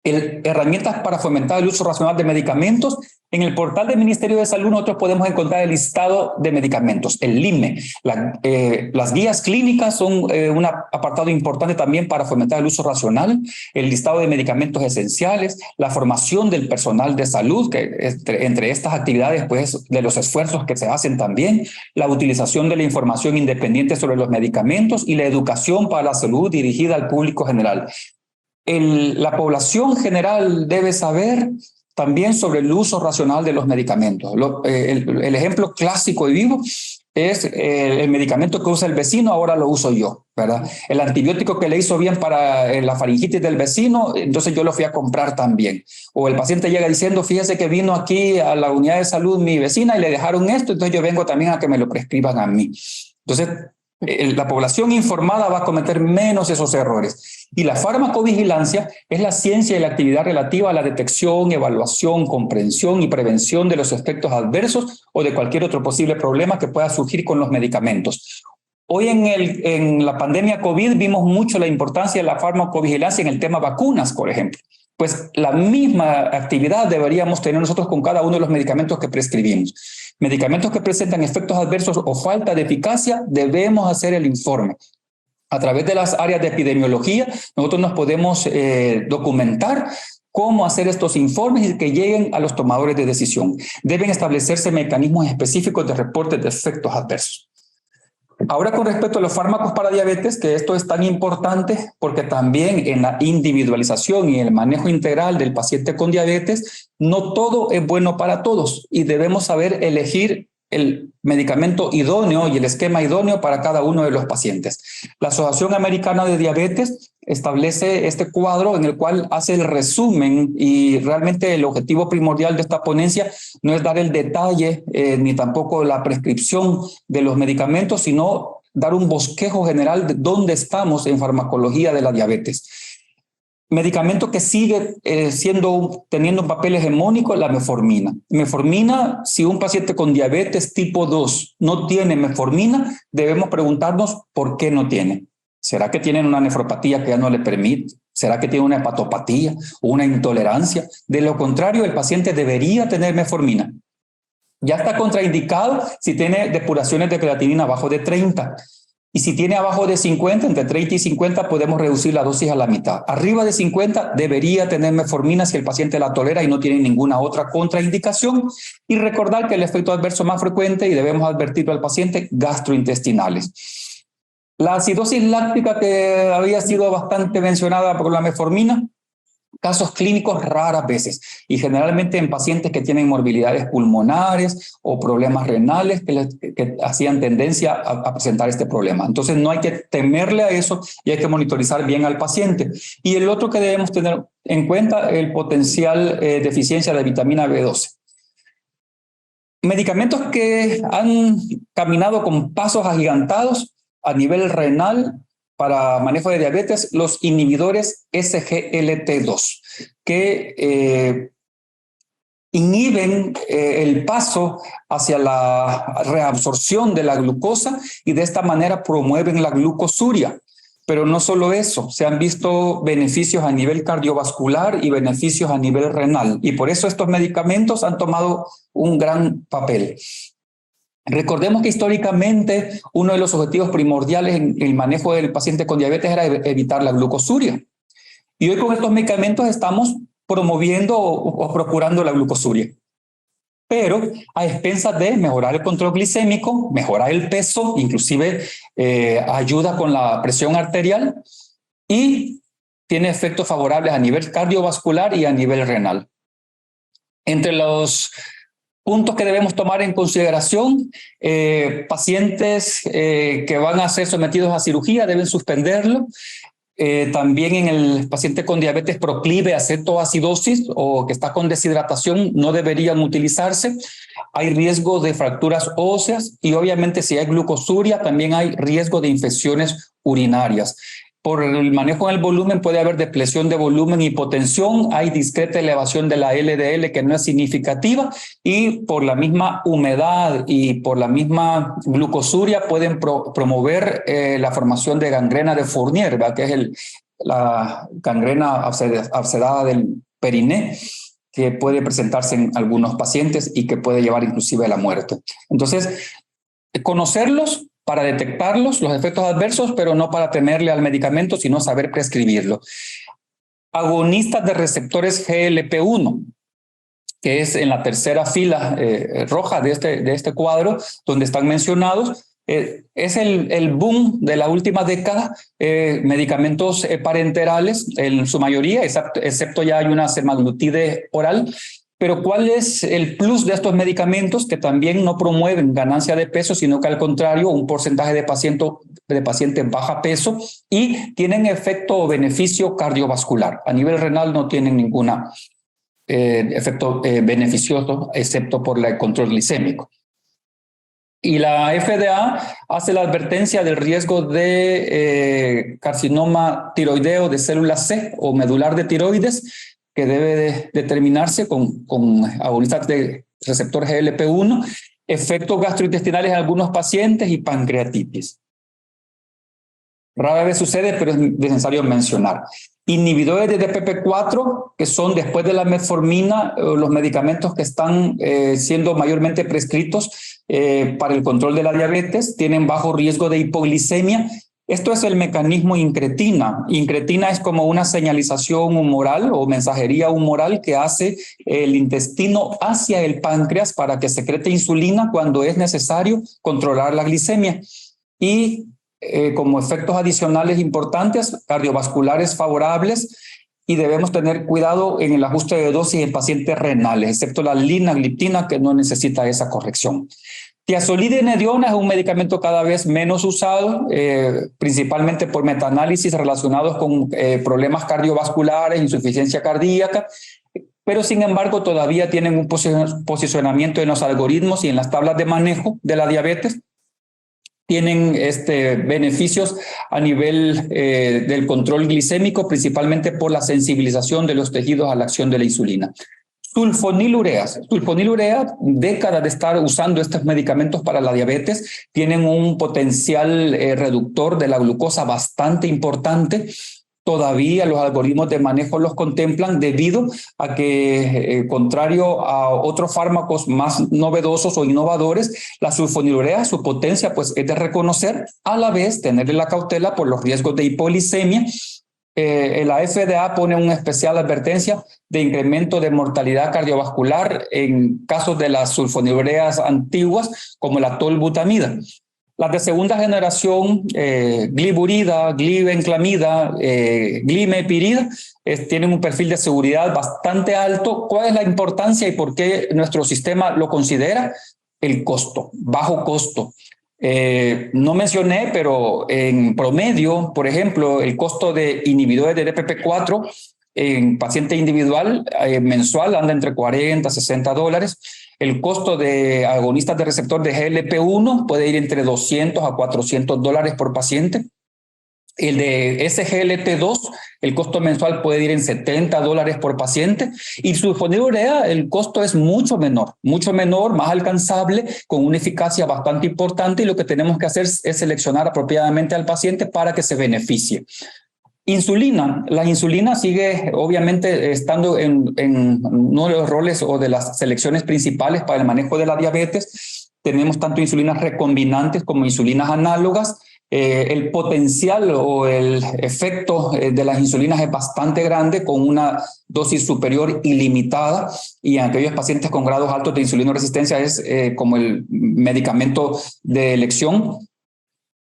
Herramientas para fomentar el uso racional de medicamentos. En el portal del Ministerio de Salud nosotros podemos encontrar el listado de medicamentos, el LIME. Las guías clínicas son un apartado importante también para fomentar el uso racional, el listado de medicamentos esenciales, la formación del personal de salud, que entre estas actividades, pues, de los esfuerzos que se hacen también, la utilización de la información independiente sobre los medicamentos y la educación para la salud dirigida al público general. La población general debe saber también sobre el uso racional de los medicamentos. El ejemplo clásico y vivo es el medicamento que usa el vecino, ahora lo uso yo, ¿verdad? El antibiótico que le hizo bien para la faringitis del vecino, entonces yo lo fui a comprar también. O el paciente llega diciendo, fíjese que vino aquí a la unidad de salud mi vecina y le dejaron esto, entonces yo vengo también a que me lo prescriban a mí. Entonces, la población informada va a cometer menos esos errores. Y la farmacovigilancia es la ciencia y la actividad relativa a la detección, evaluación, comprensión y prevención de los efectos adversos o de cualquier otro posible problema que pueda surgir con los medicamentos. Hoy en la pandemia COVID vimos mucho la importancia de la farmacovigilancia en el tema vacunas, por ejemplo. Pues la misma actividad deberíamos tener nosotros con cada uno de los medicamentos que prescribimos. Medicamentos que presentan efectos adversos o falta de eficacia, debemos hacer el informe. A través de las áreas de epidemiología, nosotros nos podemos documentar cómo hacer estos informes y que lleguen a los tomadores de decisión. Deben establecerse mecanismos específicos de reporte de efectos adversos. Ahora, con respecto a los fármacos para diabetes, que esto es tan importante porque también en la individualización y el manejo integral del paciente con diabetes, no todo es bueno para todos y debemos saber elegir el medicamento idóneo y el esquema idóneo para cada uno de los pacientes. La Asociación Americana de Diabetes establece este cuadro en el cual hace el resumen y realmente el objetivo primordial de esta ponencia no es dar el detalle ni tampoco la prescripción de los medicamentos, sino dar un bosquejo general de dónde estamos en farmacología de la diabetes. Medicamento que sigue teniendo un papel hegemónico, la metformina. Metformina, si un paciente con diabetes tipo 2 no tiene metformina, debemos preguntarnos por qué no tiene. ¿Será que tienen una nefropatía que ya no le permite? ¿Será que tiene una hepatopatía o una intolerancia? De lo contrario, el paciente debería tener metformina. Ya está contraindicado si tiene depuraciones de creatinina abajo de 30. Y si tiene abajo de 50, entre 30 y 50, podemos reducir la dosis a la mitad. Arriba de 50 debería tener metformina si el paciente la tolera y no tiene ninguna otra contraindicación. Y recordar que el efecto adverso más frecuente, y debemos advertirlo al paciente, gastrointestinales. La acidosis láctica, que había sido bastante mencionada por la metformina, casos clínicos raras veces y generalmente en pacientes que tienen morbilidades pulmonares o problemas renales que hacían tendencia a presentar este problema. Entonces no hay que temerle a eso y hay que monitorizar bien al paciente. Y el otro que debemos tener en cuenta, el potencial deficiencia de vitamina B12. Medicamentos que han caminado con pasos agigantados a nivel renal para manejo de diabetes, los inhibidores SGLT2, que inhiben el paso hacia la reabsorción de la glucosa y de esta manera promueven la glucosuria. Pero no solo eso, se han visto beneficios a nivel cardiovascular y beneficios a nivel renal. Y por eso estos medicamentos han tomado un gran papel. Recordemos que históricamente uno de los objetivos primordiales en el manejo del paciente con diabetes era evitar la glucosuria. Y hoy con estos medicamentos estamos promoviendo o procurando la glucosuria. Pero a expensas de mejorar el control glicémico, mejorar el peso, inclusive ayuda con la presión arterial y tiene efectos favorables a nivel cardiovascular y a nivel renal. Entre los Puntos que debemos tomar en consideración: pacientes que van a ser sometidos a cirugía deben suspenderlo. También en el paciente con diabetes proclive a cetoacidosis o que está con deshidratación no deberían utilizarse. Hay riesgo de fracturas óseas y obviamente si hay glucosuria también hay riesgo de infecciones urinarias. Por el manejo en el volumen puede haber depresión de volumen, hipotensión, hay discreta elevación de la LDL que no es significativa y por la misma humedad y por la misma glucosuria pueden promover la formación de gangrena de Fournier, ¿verdad? Que es la gangrena abscedada del periné, que puede presentarse en algunos pacientes y que puede llevar inclusive a la muerte. Entonces, conocerlos para detectarlos, los efectos adversos, pero no para temerle al medicamento, sino saber prescribirlo. Agonistas de receptores GLP-1, que es en la tercera fila roja de este cuadro, donde están mencionados. Es el boom de la última década, medicamentos parenterales en su mayoría, excepto ya hay una semaglutide oral. Pero ¿cuál es el plus de estos medicamentos? Que también no promueven ganancia de peso, sino que al contrario, un porcentaje de pacientes baja peso y tienen efecto o beneficio cardiovascular. A nivel renal no tienen ningún efecto beneficioso, excepto por el control glicémico. Y la FDA hace la advertencia del riesgo de carcinoma tiroideo de célula C o medular de tiroides, que debe determinarse con agonistas de receptor GLP-1, efectos gastrointestinales en algunos pacientes y pancreatitis. Rara vez sucede, pero es necesario mencionar. Inhibidores de DPP-4, que son después de la metformina, los medicamentos que están siendo mayormente prescritos para el control de la diabetes, tienen bajo riesgo de hipoglicemia. Esto es el mecanismo incretina. Incretina es como una señalización humoral o mensajería humoral que hace el intestino hacia el páncreas para que secrete insulina cuando es necesario controlar la glicemia. Y como efectos adicionales importantes, cardiovasculares favorables, y debemos tener cuidado en el ajuste de dosis en pacientes renales, excepto la linagliptina, que no necesita esa corrección. Tiazolidinediona es un medicamento cada vez menos usado, principalmente por metaanálisis relacionados con problemas cardiovasculares, insuficiencia cardíaca, pero sin embargo todavía tienen un posicionamiento en los algoritmos y en las tablas de manejo de la diabetes. Tienen beneficios a nivel del control glicémico, principalmente por la sensibilización de los tejidos a la acción de la insulina. Sulfonilureas, décadas de estar usando estos medicamentos para la diabetes, tienen un potencial reductor de la glucosa bastante importante. Todavía los algoritmos de manejo los contemplan debido a que, contrario a otros fármacos más novedosos o innovadores, la sulfonilurea, su potencia pues, es de reconocer, a la vez tenerle la cautela por los riesgos de hipoglicemia. La FDA pone una especial advertencia de incremento de mortalidad cardiovascular en casos de las sulfonilureas antiguas, como la tolbutamida. Las de segunda generación, gliburida, glibenclamida, glimepirida, tienen un perfil de seguridad bastante alto. ¿Cuál es la importancia y por qué nuestro sistema lo considera? El costo, bajo costo. No mencioné, pero en promedio, por ejemplo, el costo de inhibidores de DPP-4 en paciente individual mensual anda entre $40 a $60. El costo de agonistas de receptor de GLP-1 puede ir entre $200 a $400 por paciente. El de SGLT2, el costo mensual puede ir en $70 por paciente. Y sulfonilurea, el costo es mucho menor, más alcanzable, con una eficacia bastante importante. Y lo que tenemos que hacer es seleccionar apropiadamente al paciente para que se beneficie. Insulina. La insulina sigue obviamente estando en uno de los roles o de las selecciones principales para el manejo de la diabetes. Tenemos tanto insulinas recombinantes como insulinas análogas. El potencial o el efecto de las insulinas es bastante grande, con una dosis superior ilimitada, y en aquellos pacientes con grados altos de insulinoresistencia es como el medicamento de elección.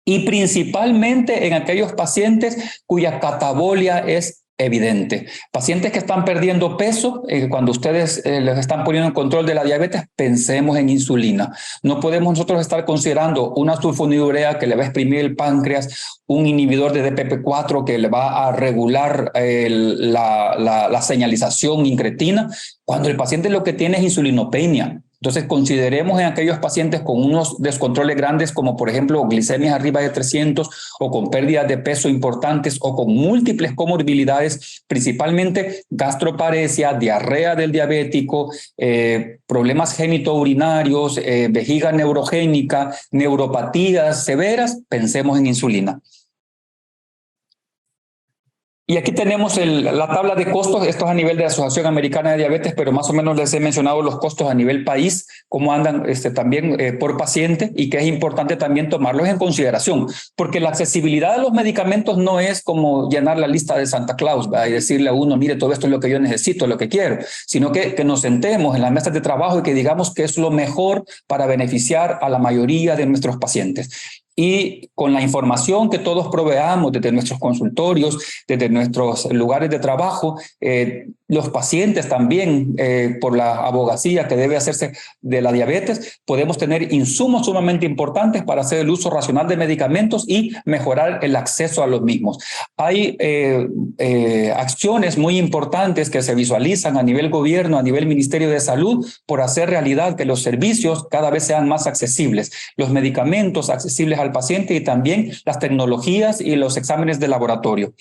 Y principalmente en aquellos pacientes cuya catabolia es evidente. Pacientes que están perdiendo peso, cuando ustedes les están poniendo en control de la diabetes, pensemos en insulina. No podemos nosotros estar considerando una sulfonilurea que le va a exprimir el páncreas, un inhibidor de DPP4 que le va a regular la señalización incretina, cuando el paciente lo que tiene es insulinopenia. Entonces, consideremos en aquellos pacientes con unos descontroles grandes, como por ejemplo glicemias arriba de 300 o con pérdidas de peso importantes o con múltiples comorbilidades, principalmente gastroparesia, diarrea del diabético, problemas genitourinarios, vejiga neurogénica, neuropatías severas, pensemos en insulina. Y aquí tenemos la tabla de costos, esto es a nivel de la Asociación Americana de Diabetes, pero más o menos les he mencionado los costos a nivel país, cómo andan también por paciente, y que es importante también tomarlos en consideración, porque la accesibilidad de los medicamentos no es como llenar la lista de Santa Claus, ¿verdad? Y decirle a uno, mire, todo esto es lo que yo necesito, lo que quiero, sino que nos sentemos en las mesas de trabajo y que digamos que es lo mejor para beneficiar a la mayoría de nuestros pacientes. Y con la información que todos proveamos desde nuestros consultorios, desde nuestros lugares de trabajo, los pacientes también, por la abogacía que debe hacerse de la diabetes, podemos tener insumos sumamente importantes para hacer el uso racional de medicamentos y mejorar el acceso a los mismos. Hay acciones muy importantes que se visualizan a nivel gobierno, a nivel Ministerio de Salud, por hacer realidad que los servicios cada vez sean más accesibles, los medicamentos accesibles al paciente y también las tecnologías y los exámenes de laboratorio.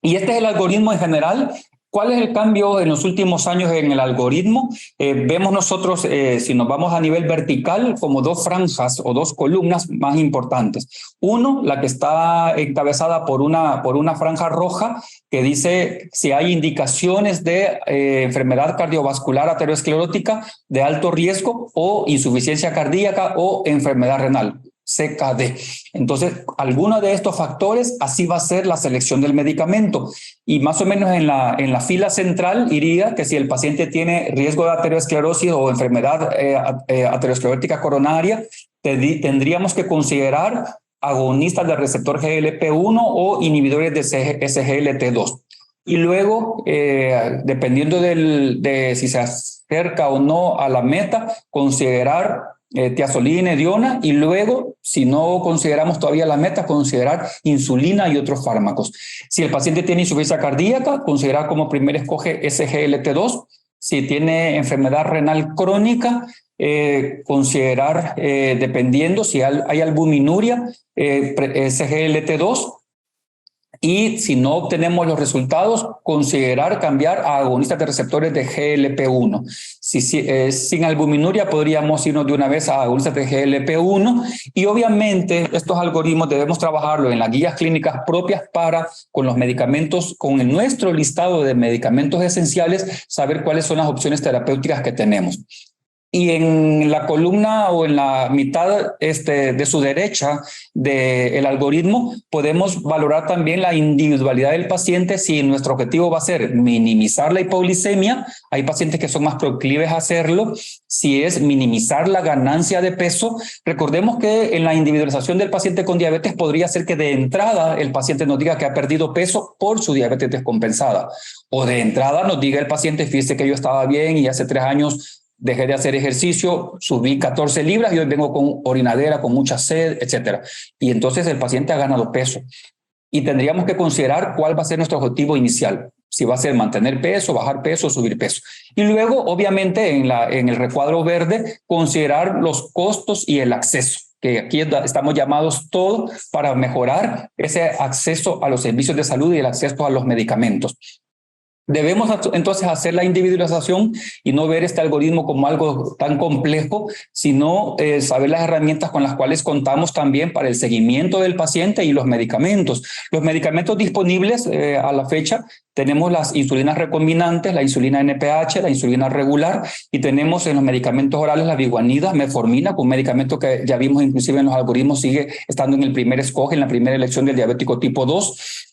Y este es el algoritmo en general. ¿Cuál es el cambio en los últimos años en el algoritmo? Vemos nosotros, si nos vamos a nivel vertical, como dos franjas o dos columnas más importantes. Uno, la que está encabezada por una franja roja que dice si hay indicaciones de enfermedad cardiovascular aterosclerótica de alto riesgo o insuficiencia cardíaca o enfermedad renal. CKD. Entonces, alguno de estos factores, así va a ser la selección del medicamento. Y más o menos en la fila central iría que si el paciente tiene riesgo de aterosclerosis o enfermedad aterosclerótica coronaria, tendríamos que considerar agonistas del receptor GLP-1 o inhibidores de SGLT2. Y luego, dependiendo de si se acerca o no a la meta, considerar tiazolina, diona, y luego, si no consideramos todavía la meta, considerar insulina y otros fármacos. Si el paciente tiene insuficiencia cardíaca, considerar como primer escoge SGLT2. Si tiene enfermedad renal crónica, considerar, dependiendo si hay albuminuria, SGLT2. Y si no obtenemos los resultados, considerar cambiar a agonistas de receptores de GLP-1. Si sin albuminuria, podríamos irnos de una vez a agonistas de GLP-1. Y obviamente estos algoritmos debemos trabajarlo en las guías clínicas propias para, con los medicamentos, con nuestro listado de medicamentos esenciales, saber cuáles son las opciones terapéuticas que tenemos. Y en la columna o en la mitad de su derecha del algoritmo podemos valorar también la individualidad del paciente. Si nuestro objetivo va a ser minimizar la hipoglicemia, hay pacientes que son más proclives a hacerlo. Si es minimizar la ganancia de peso, recordemos que en la individualización del paciente con diabetes podría ser que de entrada el paciente nos diga que ha perdido peso por su diabetes descompensada. O de entrada nos diga el paciente, fíjese que yo estaba bien y hace 3 años dejé de hacer ejercicio, subí 14 libras y hoy vengo con orinadera, con mucha sed, etc. Y entonces el paciente ha ganado peso. Y tendríamos que considerar cuál va a ser nuestro objetivo inicial. Si va a ser mantener peso, bajar peso, subir peso. Y luego, obviamente, en el recuadro verde, considerar los costos y el acceso, que aquí estamos llamados todos para mejorar ese acceso a los servicios de salud y el acceso a los medicamentos. Debemos entonces hacer la individualización y no ver este algoritmo como algo tan complejo, sino saber las herramientas con las cuales contamos también para el seguimiento del paciente y los medicamentos. Los medicamentos disponibles a la fecha, tenemos las insulinas recombinantes, la insulina NPH, la insulina regular, y tenemos en los medicamentos orales la biguanida, metformina, un medicamento que ya vimos inclusive en los algoritmos sigue estando en el primer escoge, en la primera elección del diabético tipo 2.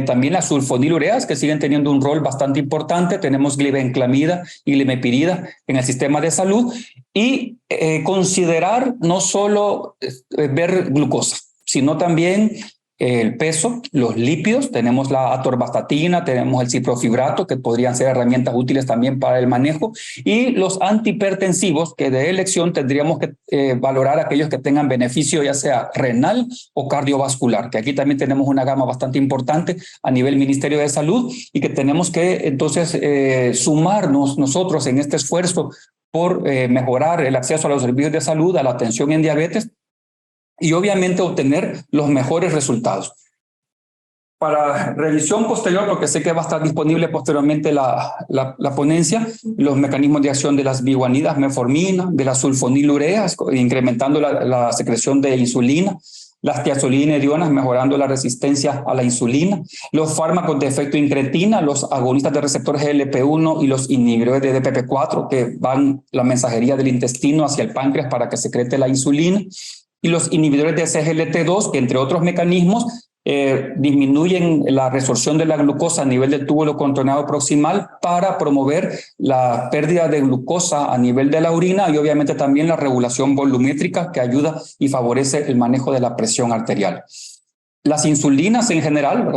También las sulfonilureas, que siguen teniendo un rol bastante importante. Tenemos glibenclamida y limepirida en el sistema de salud. Y considerar no solo ver glucosa, sino también el peso, los lípidos, tenemos la atorvastatina, tenemos el ciprofibrato, que podrían ser herramientas útiles también para el manejo, y los antihipertensivos, que de elección tendríamos que valorar aquellos que tengan beneficio ya sea renal o cardiovascular, que aquí también tenemos una gama bastante importante a nivel Ministerio de Salud y que tenemos que entonces sumarnos nosotros en este esfuerzo por mejorar el acceso a los servicios de salud, a la atención en diabetes, y obviamente obtener los mejores resultados. Para revisión posterior, porque sé que va a estar disponible posteriormente la ponencia, los mecanismos de acción de las biguanidas, metformina, de las sulfonilureas, incrementando la secreción de insulina, las tiazolinedionas, mejorando la resistencia a la insulina, los fármacos de efecto incretina, los agonistas de receptor GLP-1 y los inhibidores de DPP-4, que van la mensajería del intestino hacia el páncreas para que secrete la insulina, y los inhibidores de SGLT2, que entre otros mecanismos disminuyen la resorción de la glucosa a nivel del túbulo contorneado proximal para promover la pérdida de glucosa a nivel de la orina y obviamente también la regulación volumétrica que ayuda y favorece el manejo de la presión arterial. Las insulinas en general,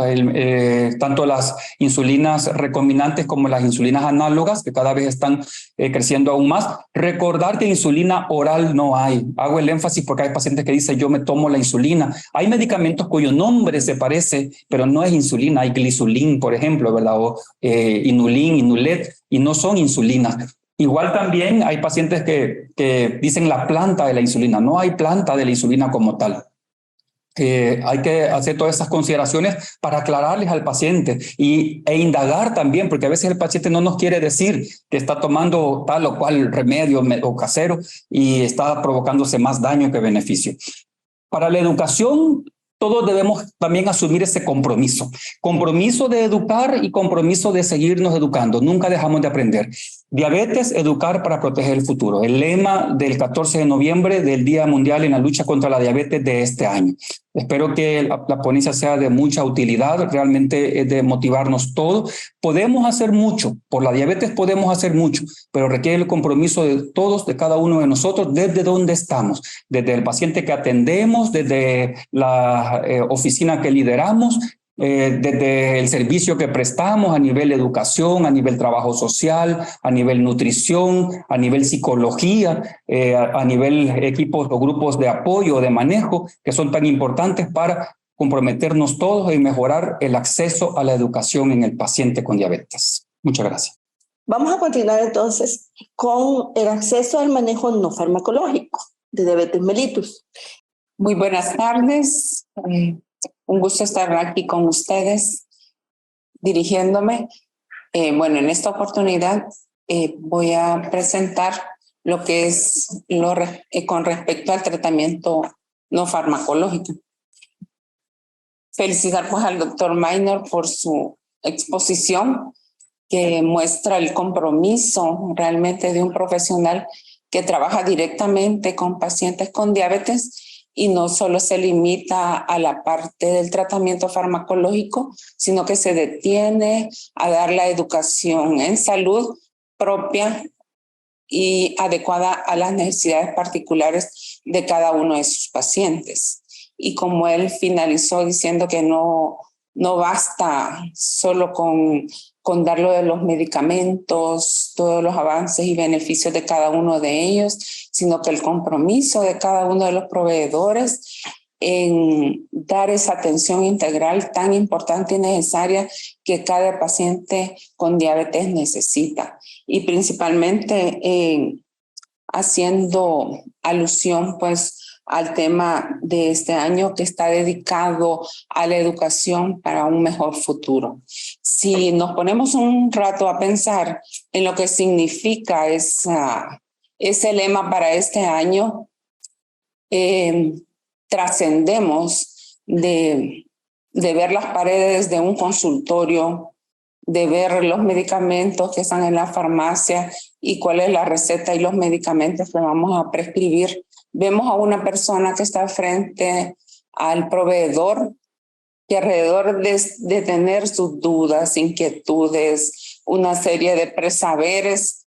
tanto las insulinas recombinantes como las insulinas análogas, que cada vez están creciendo aún más. Recordar que insulina oral no hay. Hago el énfasis porque hay pacientes que dicen yo me tomo la insulina. Hay medicamentos cuyo nombre se parece, pero no es insulina. Hay glisulin, por ejemplo, ¿verdad? O inulin, inulet, y no son insulinas. Igual también hay pacientes que dicen la planta de la insulina. No hay planta de la insulina como tal. Hay que hacer todas esas consideraciones para aclararles al paciente e indagar también, porque a veces el paciente no nos quiere decir que está tomando tal o cual remedio o casero y está provocándose más daño que beneficio. Para la educación, todos debemos también asumir ese compromiso. Compromiso de educar y compromiso de seguirnos educando. Nunca dejamos de aprender. Diabetes, educar para proteger el futuro. El lema del 14 de noviembre del Día Mundial en la lucha contra la diabetes de este año. Espero que la ponencia sea de mucha utilidad, realmente es de motivarnos todos. Podemos hacer mucho, por la diabetes podemos hacer mucho, pero requiere el compromiso de todos, de cada uno de nosotros, desde donde estamos, desde el paciente que atendemos, desde la oficina que lideramos, desde el servicio que prestamos a nivel educación, a nivel trabajo social, a nivel nutrición, a nivel psicología, a nivel equipos o grupos de apoyo, de manejo, que son tan importantes para comprometernos todos en mejorar el acceso a la educación en el paciente con diabetes. Muchas gracias. Vamos a continuar entonces con el acceso al manejo no farmacológico de diabetes mellitus. Muy buenas tardes. Un gusto estar aquí con ustedes dirigiéndome. Bueno, en esta oportunidad voy a presentar lo que es con respecto al tratamiento no farmacológico. Felicitar pues al doctor Minor por su exposición que muestra el compromiso realmente de un profesional que trabaja directamente con pacientes con diabetes y no solo se limita a la parte del tratamiento farmacológico, sino que se detiene a dar la educación en salud propia y adecuada a las necesidades particulares de cada uno de sus pacientes. Y como él finalizó diciendo que no basta solo con darlo de los medicamentos, todos los avances y beneficios de cada uno de ellos, sino que el compromiso de cada uno de los proveedores en dar esa atención integral tan importante y necesaria que cada paciente con diabetes necesita. Y principalmente haciendo alusión pues al tema de este año que está dedicado a la educación para un mejor futuro. Si nos ponemos un rato a pensar en lo que significa ese lema para este año, trascendemos de ver las paredes de un consultorio, de ver los medicamentos que están en la farmacia y cuál es la receta y los medicamentos que vamos a prescribir. Vemos a una persona que está frente al proveedor que alrededor de tener sus dudas, inquietudes, una serie de presaberes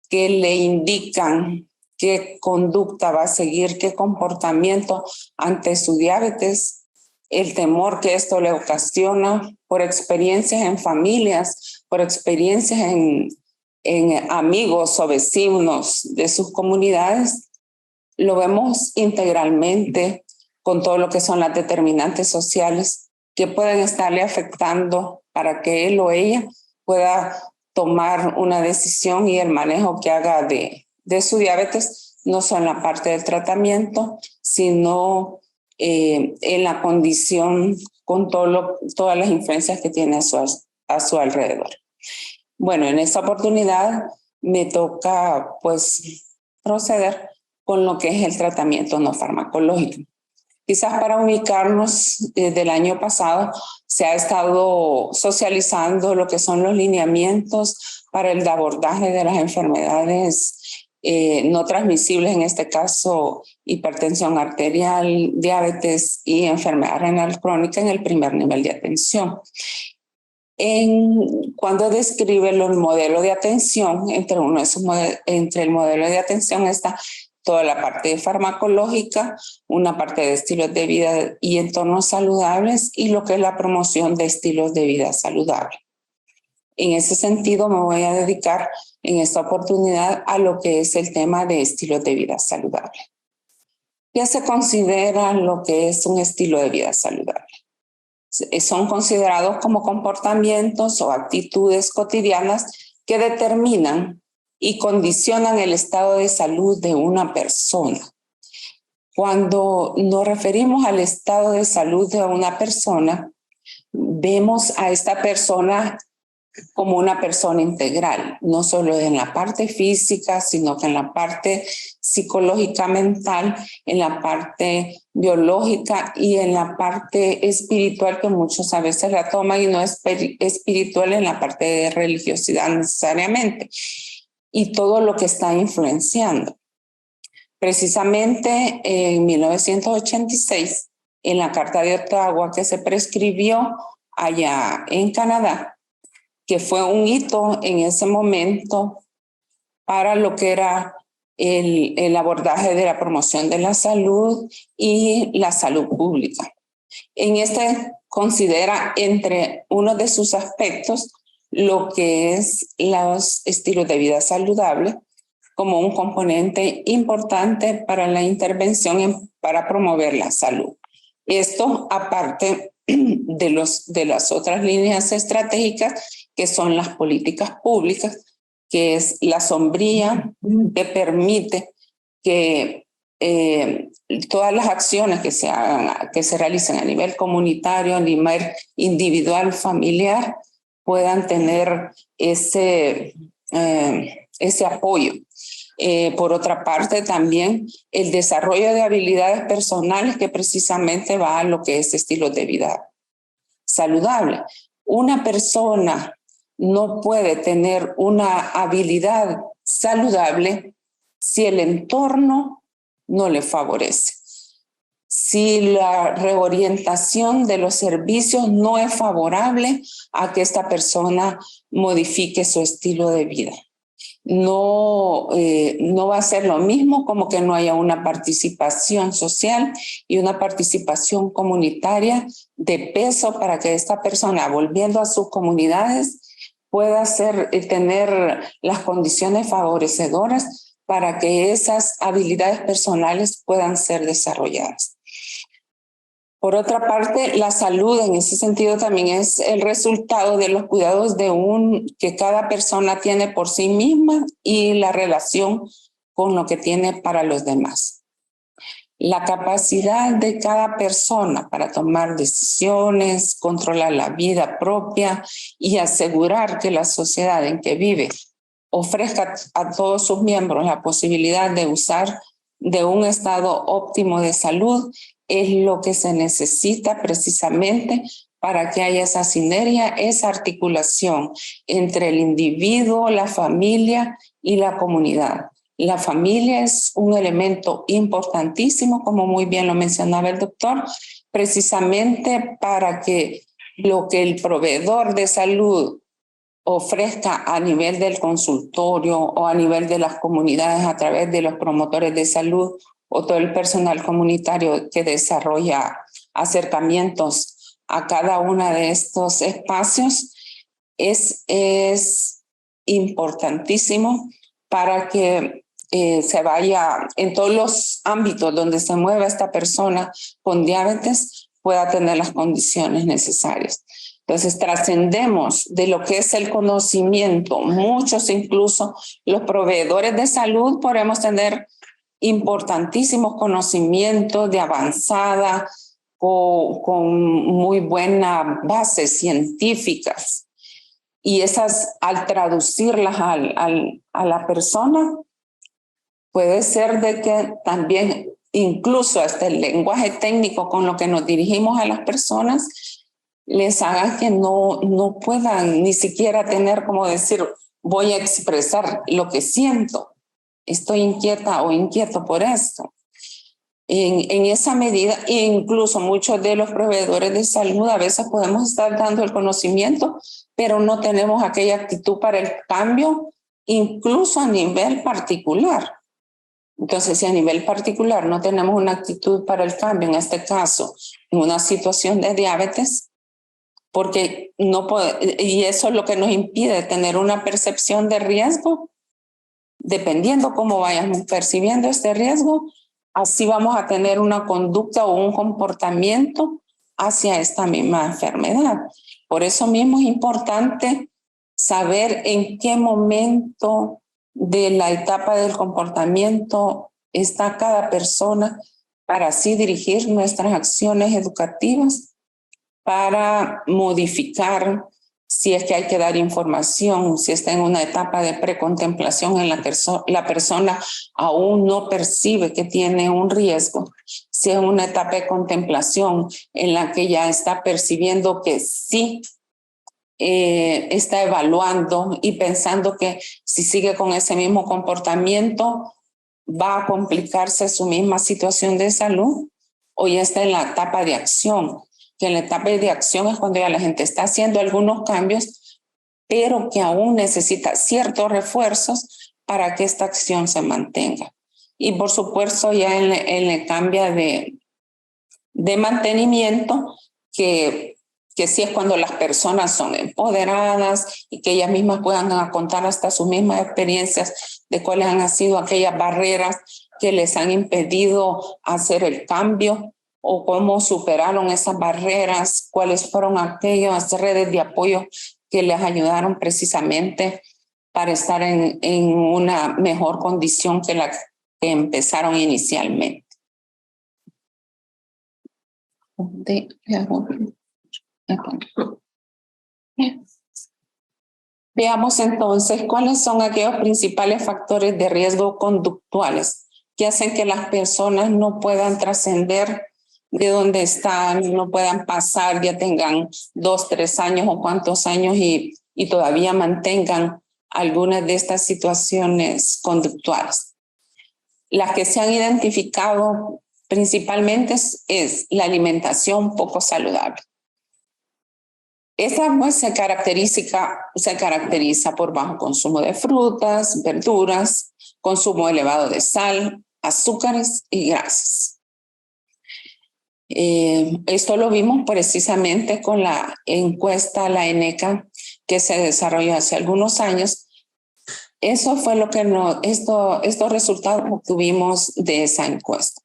que le indican qué conducta va a seguir, qué comportamiento ante su diabetes, el temor que esto le ocasiona por experiencias en familias, por experiencias en amigos o vecinos de sus comunidades, lo vemos integralmente con todo lo que son las determinantes sociales que pueden estarle afectando para que él o ella pueda tomar una decisión y el manejo que haga de su diabetes, no solo en la parte del tratamiento, sino en la condición con todas las influencias que tiene a su alrededor. Bueno, en esta oportunidad me toca pues proceder con lo que es el tratamiento no farmacológico. Quizás para ubicarnos, del año pasado se ha estado socializando lo que son los lineamientos para el abordaje de las enfermedades no transmisibles, en este caso hipertensión arterial, diabetes y enfermedad renal crónica en el primer nivel de atención. Cuando describe el modelo de atención, entre el modelo de atención está toda la parte farmacológica, una parte de estilos de vida y entornos saludables y lo que es la promoción de estilos de vida saludables. En ese sentido me voy a dedicar en esta oportunidad a lo que es el tema de estilos de vida saludable. ¿Qué se considera lo que es un estilo de vida saludable? Son considerados como comportamientos o actitudes cotidianas que determinan y condicionan el estado de salud de una persona. Cuando nos referimos al estado de salud de una persona, vemos a esta persona como una persona integral, no solo en la parte física, sino que en la parte psicológica, mental, en la parte biológica y en la parte espiritual, que muchos a veces la toman y no es espiritual en la parte de religiosidad necesariamente, y todo lo que está influenciando. Precisamente en 1986, en la Carta de Ottawa que se prescribió allá en Canadá, que fue un hito en ese momento para lo que era el abordaje de la promoción de la salud y la salud pública. En este considera entre uno de sus aspectos lo que es los estilos de vida saludable como un componente importante para la intervención para promover la salud. Esto aparte de las otras líneas estratégicas que son las políticas públicas, que es la sombrilla que permite que todas las acciones que se hagan, que se realicen a nivel comunitario, a nivel individual, familiar, puedan tener ese apoyo. Por otra parte, también el desarrollo de habilidades personales que precisamente va a lo que es estilo de vida saludable. Una persona no puede tener una habilidad saludable si el entorno no le favorece. Si la reorientación de los servicios no es favorable a que esta persona modifique su estilo de vida. No va a ser lo mismo como que no haya una participación social y una participación comunitaria de peso para que esta persona, volviendo a sus comunidades, pueda tener las condiciones favorecedoras para que esas habilidades personales puedan ser desarrolladas. Por otra parte, la salud en ese sentido también es el resultado de los cuidados que cada persona tiene por sí misma y la relación con lo que tiene para los demás. La capacidad de cada persona para tomar decisiones, controlar la vida propia y asegurar que la sociedad en que vive ofrezca a todos sus miembros la posibilidad de usar de un estado óptimo de salud es lo que se necesita precisamente para que haya esa sinergia, esa articulación entre el individuo, la familia y la comunidad. La familia es un elemento importantísimo, como muy bien lo mencionaba el doctor, precisamente para que lo que el proveedor de salud ofrezca a nivel del consultorio o a nivel de las comunidades a través de los promotores de salud o todo el personal comunitario que desarrolla acercamientos a cada uno de estos espacios es importantísimo para que se vaya en todos los ámbitos donde se mueva esta persona con diabetes, pueda tener las condiciones necesarias. Entonces, trascendemos de lo que es el conocimiento. Muchos, incluso los proveedores de salud, podemos tener importantísimos conocimientos de avanzada, con muy buenas bases científicas. Y esas, al traducirlas a la persona, puede ser de que también, incluso hasta el lenguaje técnico con lo que nos dirigimos a las personas, les haga que no puedan ni siquiera tener como decir, voy a expresar lo que siento, estoy inquieta o inquieto por esto. En esa medida, incluso muchos de los proveedores de salud a veces podemos estar dando el conocimiento, pero no tenemos aquella actitud para el cambio, incluso a nivel particular. Entonces, si a nivel particular no tenemos una actitud para el cambio, en este caso, en una situación de diabetes, porque no puede, y eso es lo que nos impide tener una percepción de riesgo, dependiendo cómo vayamos percibiendo este riesgo, así vamos a tener una conducta o un comportamiento hacia esta misma enfermedad. Por eso mismo es importante saber en qué momento de la etapa del comportamiento está cada persona para así dirigir nuestras acciones educativas, para modificar si es que hay que dar información, si está en una etapa de precontemplación en la que la persona aún no percibe que tiene un riesgo, si es una etapa de contemplación en la que ya está percibiendo que sí está evaluando y pensando que si sigue con ese mismo comportamiento va a complicarse su misma situación de salud, o ya está en la etapa de acción, que en la etapa de acción es cuando ya la gente está haciendo algunos cambios, pero que aún necesita ciertos refuerzos para que esta acción se mantenga. Y por supuesto ya en el cambio de mantenimiento, que sí es cuando las personas son empoderadas y que ellas mismas puedan contar hasta sus mismas experiencias de cuáles han sido aquellas barreras que les han impedido hacer el cambio o cómo superaron esas barreras, cuáles fueron aquellas redes de apoyo que les ayudaron precisamente para estar en una mejor condición que la que empezaron inicialmente. Veamos entonces cuáles son aquellos principales factores de riesgo conductuales que hacen que las personas no puedan trascender de donde están, no puedan pasar, ya tengan 2, 3 años o cuántos años y todavía mantengan algunas de estas situaciones conductuales. Las que se han identificado principalmente es la alimentación poco saludable. Esta pues, se caracteriza por bajo consumo de frutas, verduras, consumo elevado de sal, azúcares y grasas. Esto lo vimos precisamente con la encuesta, la ENECA, que se desarrolló hace algunos años. Eso fue lo que estos resultados obtuvimos de esa encuesta.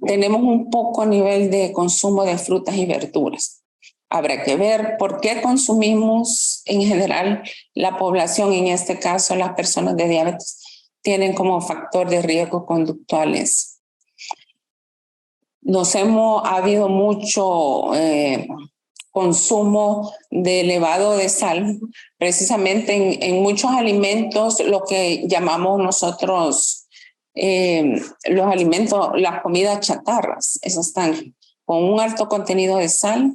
Tenemos un poco nivel de consumo de frutas y verduras. Habrá que ver por qué consumimos en general la población, en este caso las personas de diabetes, tienen como factor de riesgo conductuales. Ha habido mucho consumo de elevado de sal, precisamente en muchos alimentos, lo que llamamos nosotros los alimentos, las comidas chatarras, esos están con un alto contenido de sal.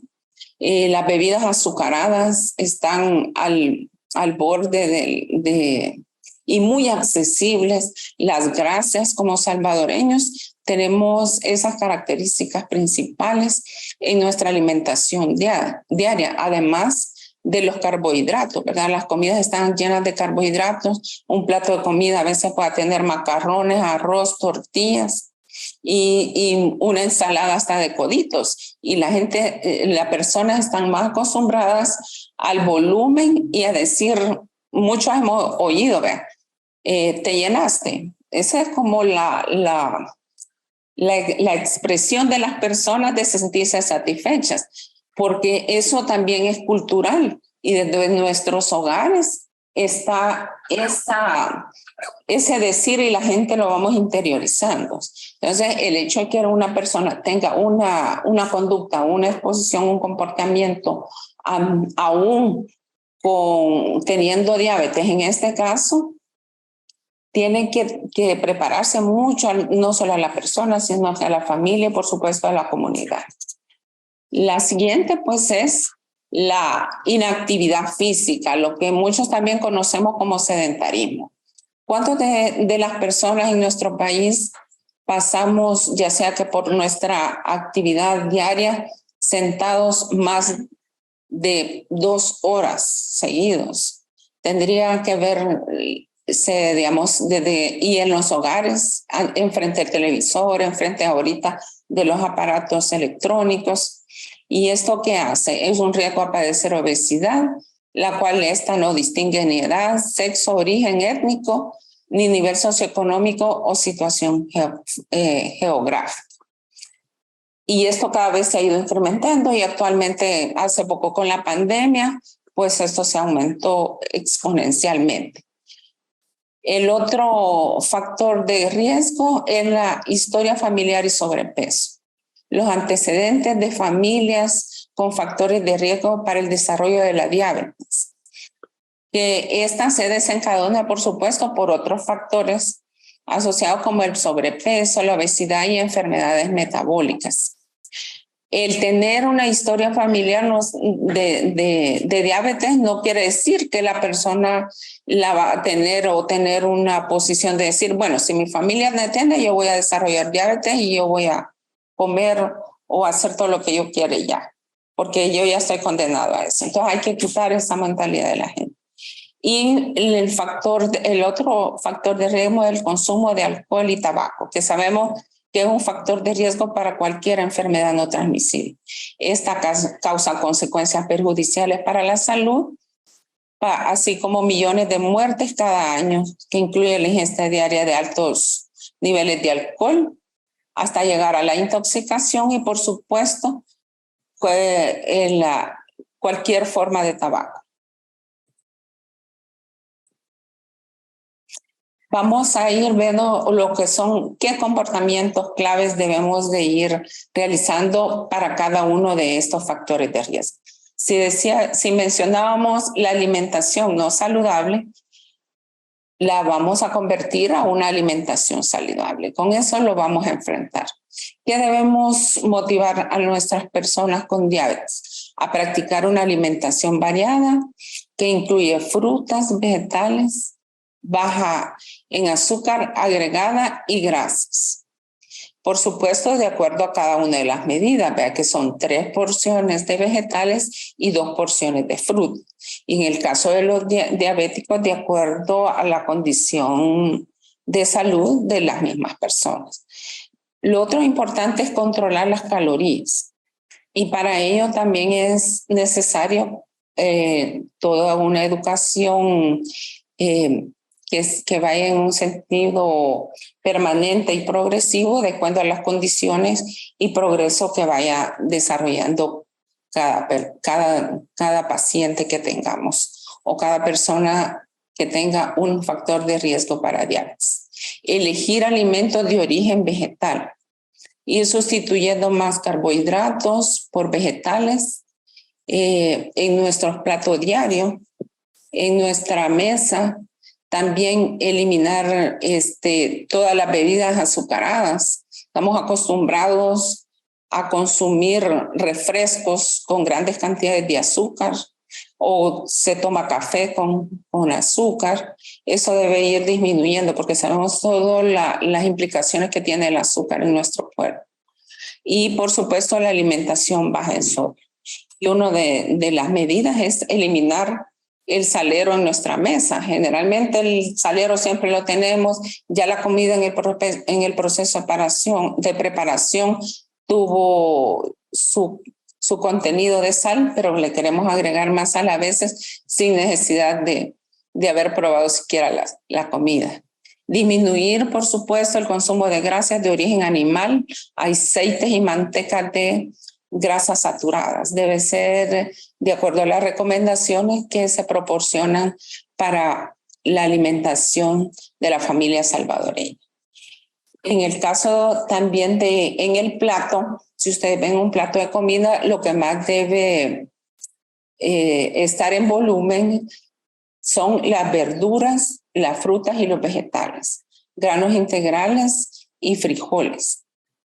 Las bebidas azucaradas están al borde y muy accesibles. Las grasas, como salvadoreños, tenemos esas características principales en nuestra alimentación diaria, además de los carbohidratos, ¿verdad? Las comidas están llenas de carbohidratos. Un plato de comida a veces puede tener macarrones, arroz, tortillas. y una ensalada hasta de coditos. Y la gente, las personas están más acostumbradas al volumen y a decir, muchos hemos oído, ¿ve? Te llenaste. Esa es como la expresión de las personas de sentirse satisfechas, porque eso también es cultural y desde nuestros hogares está ese decir y la gente lo vamos interiorizando. Entonces, el hecho de que una persona tenga una conducta, una exposición, un comportamiento, aún teniendo diabetes en este caso, tienen que prepararse mucho, no solo a la persona, sino a la familia y por supuesto a la comunidad. La siguiente pues es la inactividad física, lo que muchos también conocemos como sedentarismo. ¿Cuántas de las personas en nuestro país pasamos, ya sea que por nuestra actividad diaria, sentados más de 2 horas seguidos? Tendría que verse, digamos, y en los hogares, enfrente del televisor, enfrente ahorita de los aparatos electrónicos. ¿Y esto qué hace? Es un riesgo a padecer obesidad, la cual esta no distingue ni edad, sexo, origen étnico, ni nivel socioeconómico o situación geográfica. Y esto cada vez se ha ido incrementando y actualmente, hace poco con la pandemia, pues esto se aumentó exponencialmente. El otro factor de riesgo es la historia familiar y sobrepeso. Los antecedentes de familias con factores de riesgo para el desarrollo de la diabetes. Que esta se desencadena, por supuesto, por otros factores asociados como el sobrepeso, la obesidad y enfermedades metabólicas. El tener una historia familiar de diabetes no quiere decir que la persona la va a tener o tener una posición de decir, bueno, si mi familia me tiene, yo voy a desarrollar diabetes y yo voy a comer o hacer todo lo que yo quiera ya, porque yo ya estoy condenado a eso. Entonces hay que quitar esa mentalidad de la gente. Y el otro factor de riesgo es el consumo de alcohol y tabaco, que sabemos que es un factor de riesgo para cualquier enfermedad no transmisible. Esta causa consecuencias perjudiciales para la salud, así como millones de muertes cada año, que incluye la ingesta diaria de altos niveles de alcohol, hasta llegar a la intoxicación y, por supuesto, cualquier forma de tabaco. Vamos a ir viendo qué comportamientos claves debemos de ir realizando para cada uno de estos factores de riesgo. Si mencionábamos la alimentación no saludable, la vamos a convertir a una alimentación saludable. Con eso lo vamos a enfrentar. ¿Qué debemos motivar a nuestras personas con diabetes? A practicar una alimentación variada que incluye frutas, vegetales, baja en azúcar agregada y grasas. Por supuesto, de acuerdo a cada una de las medidas, vea que son 3 porciones de vegetales y 2 porciones de fruta. Y en el caso de los diabéticos, de acuerdo a la condición de salud de las mismas personas. Lo otro importante es controlar las calorías. Y para ello también es necesario toda una educación que vaya en un sentido permanente y progresivo de acuerdo a las condiciones y progreso que vaya desarrollando cada paciente que tengamos o cada persona que tenga un factor de riesgo para diabetes. Elegir alimentos de origen vegetal, ir sustituyendo más carbohidratos por vegetales en nuestros platos diarios, en nuestra mesa. También eliminar todas las bebidas azucaradas. Estamos acostumbrados a consumir refrescos con grandes cantidades de azúcar o se toma café con azúcar. Eso debe ir disminuyendo porque sabemos todas las implicaciones que tiene el azúcar en nuestro cuerpo. Y por supuesto la alimentación baja en sodio. Y una de las medidas es eliminar el salero en nuestra mesa. Generalmente el salero siempre lo tenemos, ya la comida en el proceso de preparación tuvo su contenido de sal, pero le queremos agregar más sal a veces sin necesidad de haber probado siquiera la comida. Disminuir, por supuesto, el consumo de grasas de origen animal, aceites y mantecas de grasas saturadas. Debe ser de acuerdo a las recomendaciones que se proporcionan para la alimentación de la familia salvadoreña. En el caso también en el plato, si ustedes ven un plato de comida, lo que más debe estar en volumen son las verduras, las frutas y los vegetales, granos integrales y frijoles.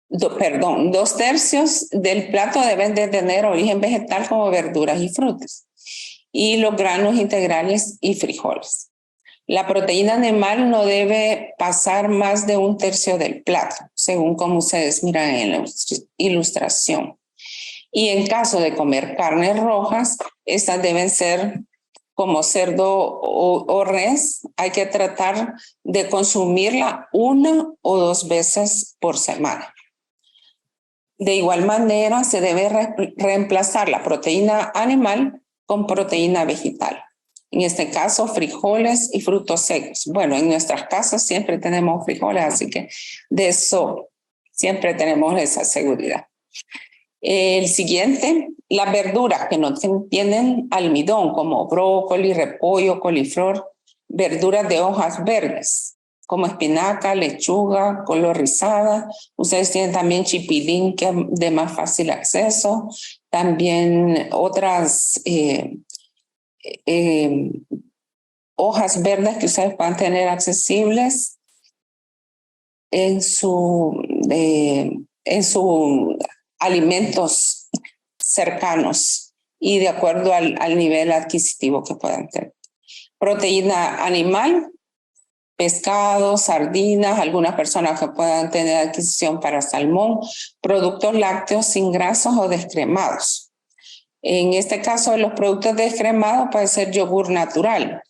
2/3 del plato deben de tener origen vegetal como verduras y frutas, y los granos integrales y frijoles. La proteína animal no debe pasar más de 1/3 del plato, según como ustedes miran en la ilustración. Y en caso de comer carnes rojas, estas deben ser como cerdo o res. Hay que tratar de consumirla 1 o 2 veces por semana. De igual manera, se debe reemplazar la proteína animal con proteína vegetal. En este caso, frijoles y frutos secos. Bueno, en nuestras casas siempre tenemos frijoles, así que de eso siempre tenemos esa seguridad. El siguiente, las verduras que no tienen almidón, como brócoli, repollo, coliflor, verduras de hojas verdes, como espinaca, lechuga, col rizada. Ustedes tienen también chipilín, que es de más fácil acceso. También otras hojas verdes que ustedes puedan tener accesibles en su alimentos cercanos y de acuerdo al nivel adquisitivo que puedan tener. Proteína animal, pescado, sardinas, algunas personas que puedan tener adquisición para salmón, productos lácteos sin grasas o descremados. En este caso, los productos descremados puede ser yogur natural.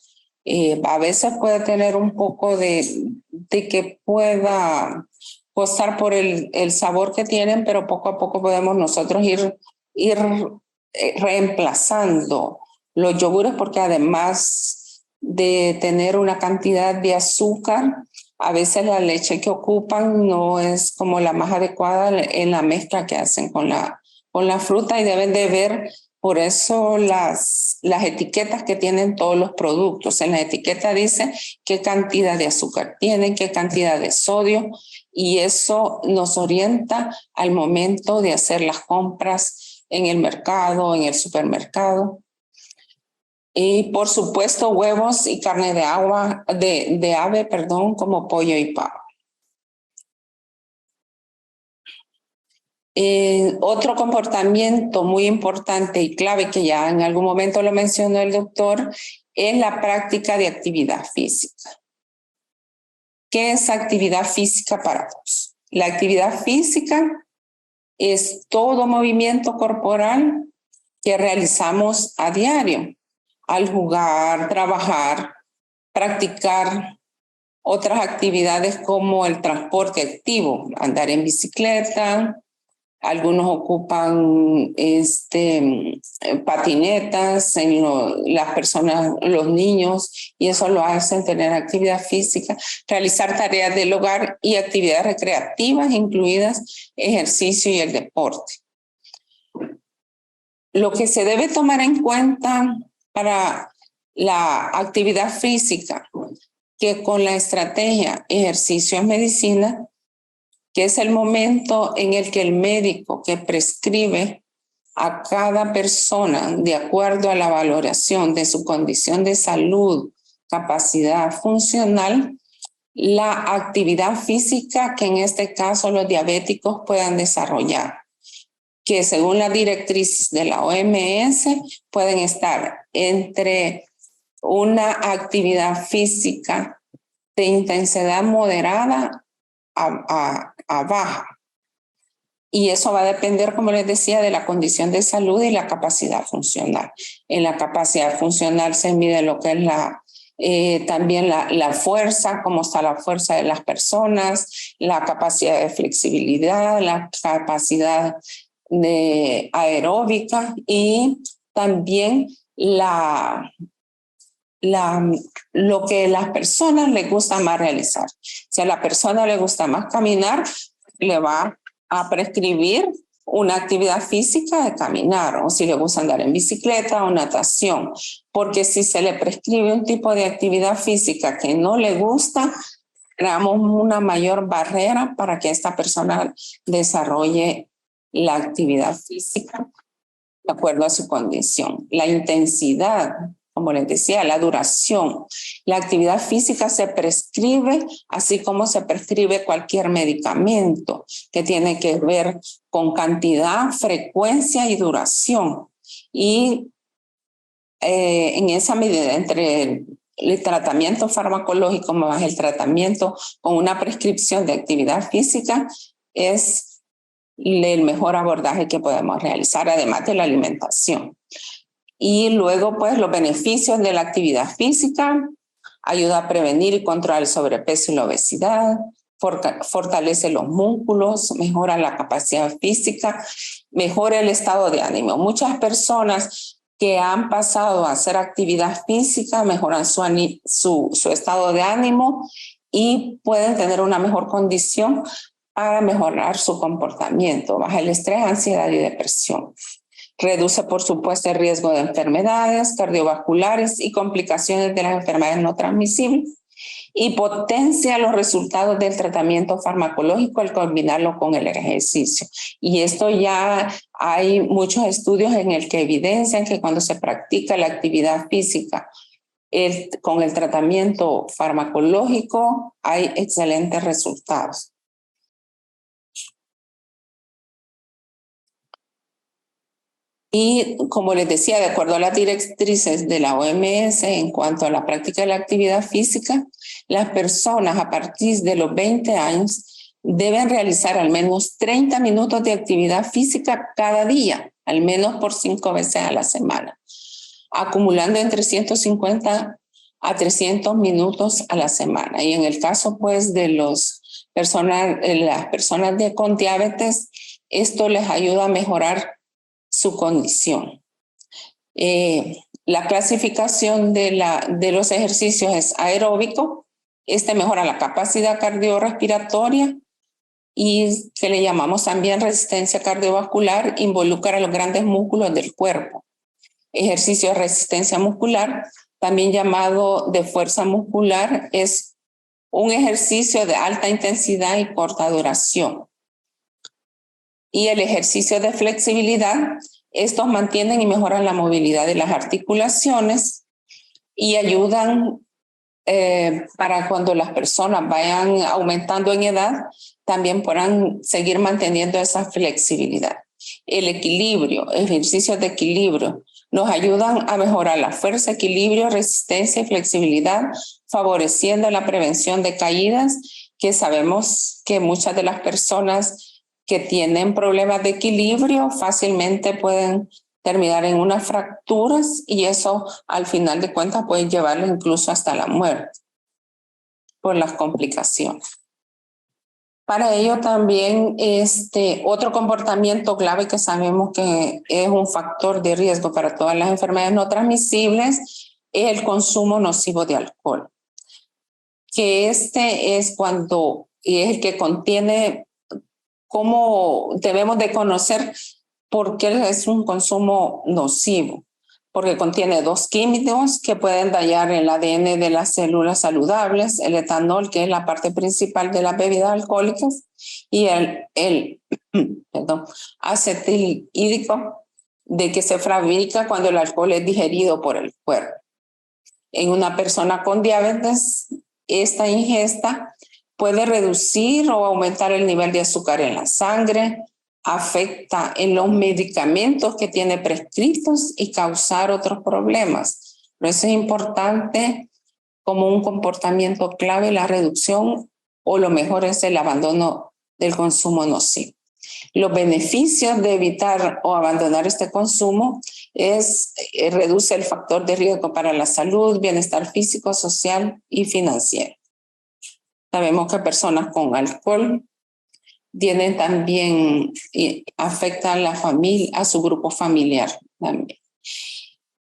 A veces puede tener un poco de que pueda costar por el sabor que tienen, pero poco a poco podemos nosotros ir reemplazando los yogures, porque además de tener una cantidad de azúcar, a veces la leche que ocupan no es como la más adecuada en la mezcla que hacen con la fruta, y deben de ver por eso las etiquetas que tienen todos los productos. En la etiqueta dice qué cantidad de azúcar tienen, qué cantidad de sodio, y eso nos orienta al momento de hacer las compras en el mercado, en el supermercado. Y por supuesto, huevos y carne de ave, como pollo y pavo. Otro comportamiento muy importante y clave, que ya en algún momento lo mencionó el doctor, es la práctica de actividad física. ¿Qué es actividad física para todos? La actividad física es todo movimiento corporal que realizamos a diario, al jugar, trabajar, practicar otras actividades como el transporte activo, andar en bicicleta. Algunos ocupan patinetas, las personas, los niños, y eso lo hacen tener actividad física, realizar tareas del hogar y actividades recreativas, incluidas ejercicio y el deporte. Lo que se debe tomar en cuenta para la actividad física, que con la estrategia ejercicio es medicina, que es el momento en el que el médico que prescribe a cada persona de acuerdo a la valoración de su condición de salud, capacidad funcional, la actividad física que en este caso los diabéticos puedan desarrollar, que según las directrices de la OMS pueden estar entre una actividad física de intensidad moderada a baja. Y eso va a depender, como les decía, de la condición de salud y la capacidad funcional. En la capacidad funcional se mide lo que es también la fuerza, cómo está la fuerza de las personas, la capacidad de flexibilidad, la capacidad de aeróbica y también lo que a las personas les gusta más realizar. Si a la persona le gusta más caminar, le va a prescribir una actividad física de caminar, o si le gusta andar en bicicleta o natación, porque si se le prescribe un tipo de actividad física que no le gusta, creamos una mayor barrera para que esta persona desarrolle la actividad física de acuerdo a su condición. La intensidad, como les decía, la duración. La actividad física se prescribe, así como se prescribe cualquier medicamento que tiene que ver con cantidad, frecuencia y duración. Y en esa medida, entre el tratamiento farmacológico más el tratamiento con una prescripción de actividad física, es el mejor abordaje que podemos realizar, además de la alimentación. Y luego, pues, los beneficios de la actividad física: ayuda a prevenir y controlar el sobrepeso y la obesidad, fortalece los músculos, mejora la capacidad física, mejora el estado de ánimo. Muchas personas que han pasado a hacer actividad física mejoran su estado de ánimo y pueden tener una mejor condición para mejorar su comportamiento, baja el estrés, ansiedad y depresión. Reduce, por supuesto, el riesgo de enfermedades cardiovasculares y complicaciones de las enfermedades no transmisibles y potencia los resultados del tratamiento farmacológico al combinarlo con el ejercicio. Y esto ya hay muchos estudios en el que evidencian que cuando se practica la actividad física con el tratamiento farmacológico hay excelentes resultados. Y como les decía, de acuerdo a las directrices de la OMS en cuanto a la práctica de la actividad física, las personas a partir de los 20 años deben realizar al menos 30 minutos de actividad física cada día, al menos por 5 veces a la semana, acumulando entre 150 a 300 minutos a la semana. Y en el caso, pues, de las personas con diabetes, esto les ayuda a mejorar su condición. La clasificación de los ejercicios es aeróbico. Mejora la capacidad cardiorrespiratoria y que le llamamos también resistencia cardiovascular, involucra a los grandes músculos del cuerpo. Ejercicio de resistencia muscular, también llamado de fuerza muscular, es un ejercicio de alta intensidad y corta duración. Y el ejercicio de flexibilidad, estos mantienen y mejoran la movilidad de las articulaciones y ayudan para cuando las personas vayan aumentando en edad, también puedan seguir manteniendo esa flexibilidad. El equilibrio, ejercicios de equilibrio, nos ayudan a mejorar la fuerza, equilibrio, resistencia y flexibilidad, favoreciendo la prevención de caídas, que sabemos que muchas de las personas que tienen problemas de equilibrio fácilmente pueden terminar en unas fracturas y eso al final de cuentas puede llevarlo incluso hasta la muerte por las complicaciones. Para ello también otro comportamiento clave que sabemos que es un factor de riesgo para todas las enfermedades no transmisibles es el consumo nocivo de alcohol, que es el que contiene. ¿Cómo debemos de conocer por qué es un consumo nocivo? Porque contiene 2 químicos que pueden dañar el ADN de las células saludables, el etanol, que es la parte principal de las bebidas alcohólicas, y el acetilhídrico, de que se fabrica cuando el alcohol es digerido por el cuerpo. En una persona con diabetes, esta ingesta puede reducir o aumentar el nivel de azúcar en la sangre, afecta en los medicamentos que tiene prescritos y causar otros problemas. Por eso es importante como un comportamiento clave la reducción o lo mejor es el abandono del consumo nocivo. Los beneficios de evitar o abandonar este consumo reduce el factor de riesgo para la salud, bienestar físico, social y financiero. Sabemos que personas con alcohol tienen también y afectan la familia, a su grupo familiar también.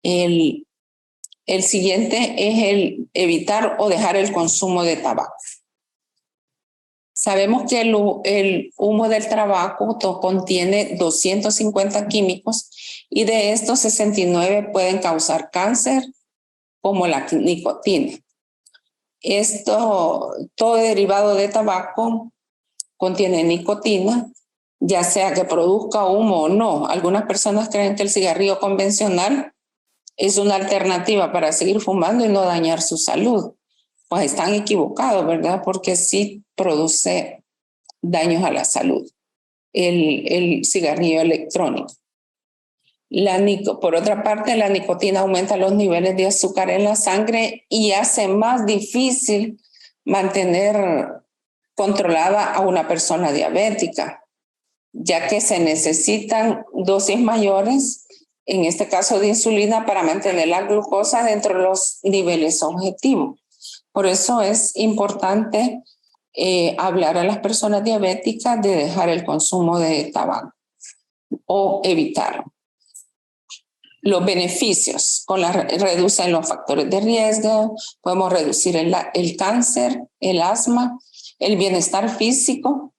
El siguiente es el evitar o dejar el consumo de tabaco. Sabemos que el humo del tabaco contiene 250 químicos y de estos 69 pueden causar cáncer, como la nicotina. Todo derivado de tabaco contiene nicotina, ya sea que produzca humo o no. Algunas personas creen que el cigarrillo convencional es una alternativa para seguir fumando y no dañar su salud. Pues están equivocados, ¿verdad? Porque sí produce daños a la salud, el cigarrillo electrónico. Por otra parte, la nicotina aumenta los niveles de azúcar en la sangre y hace más difícil mantener controlada a una persona diabética, ya que se necesitan dosis mayores, en este caso de insulina, para mantener la glucosa dentro de los niveles objetivos. Por eso es importante hablar a las personas diabéticas de dejar el consumo de tabaco o evitarlo. Los beneficios reducen los factores de riesgo, podemos reducir el cáncer, el asma, el bienestar físico,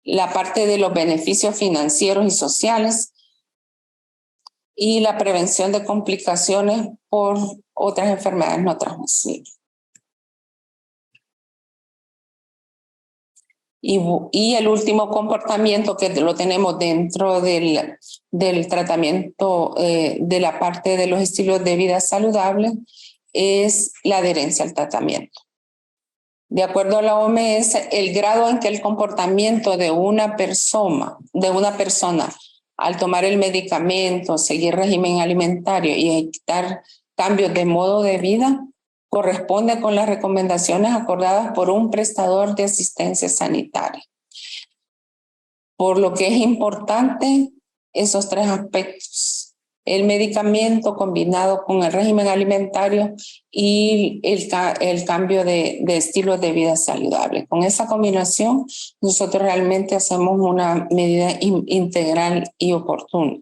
la parte de los beneficios financieros y sociales y la prevención de complicaciones por otras enfermedades no transmisibles. Y el último comportamiento que lo tenemos dentro del tratamiento de la parte de los estilos de vida saludables es la adherencia al tratamiento. De acuerdo a la OMS, el grado en que el comportamiento de una persona al tomar el medicamento, seguir régimen alimentario y evitar cambios de modo de vida corresponde con las recomendaciones acordadas por un prestador de asistencia sanitaria. Por lo que es importante esos tres aspectos: el medicamento combinado con el régimen alimentario y el cambio de estilo de vida saludable. Con esa combinación, nosotros realmente hacemos una medida integral y oportuna.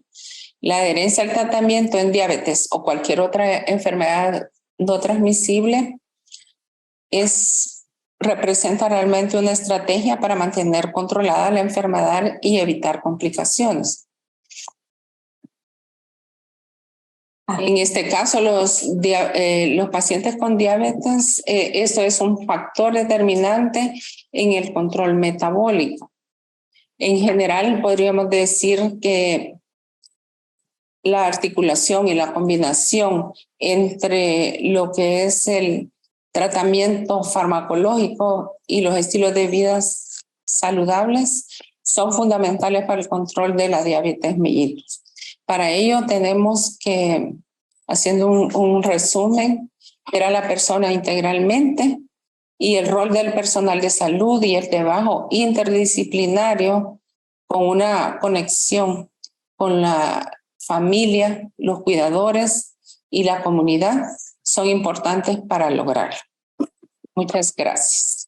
La adherencia al tratamiento en diabetes o cualquier otra enfermedad no transmisible representa realmente una estrategia para mantener controlada la enfermedad y evitar complicaciones. En este caso, los pacientes con diabetes, esto es un factor determinante en el control metabólico. En general, podríamos decir que la articulación y la combinación entre lo que es el tratamiento farmacológico y los estilos de vida saludables son fundamentales para el control de la diabetes mellitus. Para ello tenemos que, haciendo un resumen, ver a la persona integralmente y el rol del personal de salud y el trabajo interdisciplinario con una conexión con la familia, los cuidadores y la comunidad son importantes para lograrlo. Muchas gracias.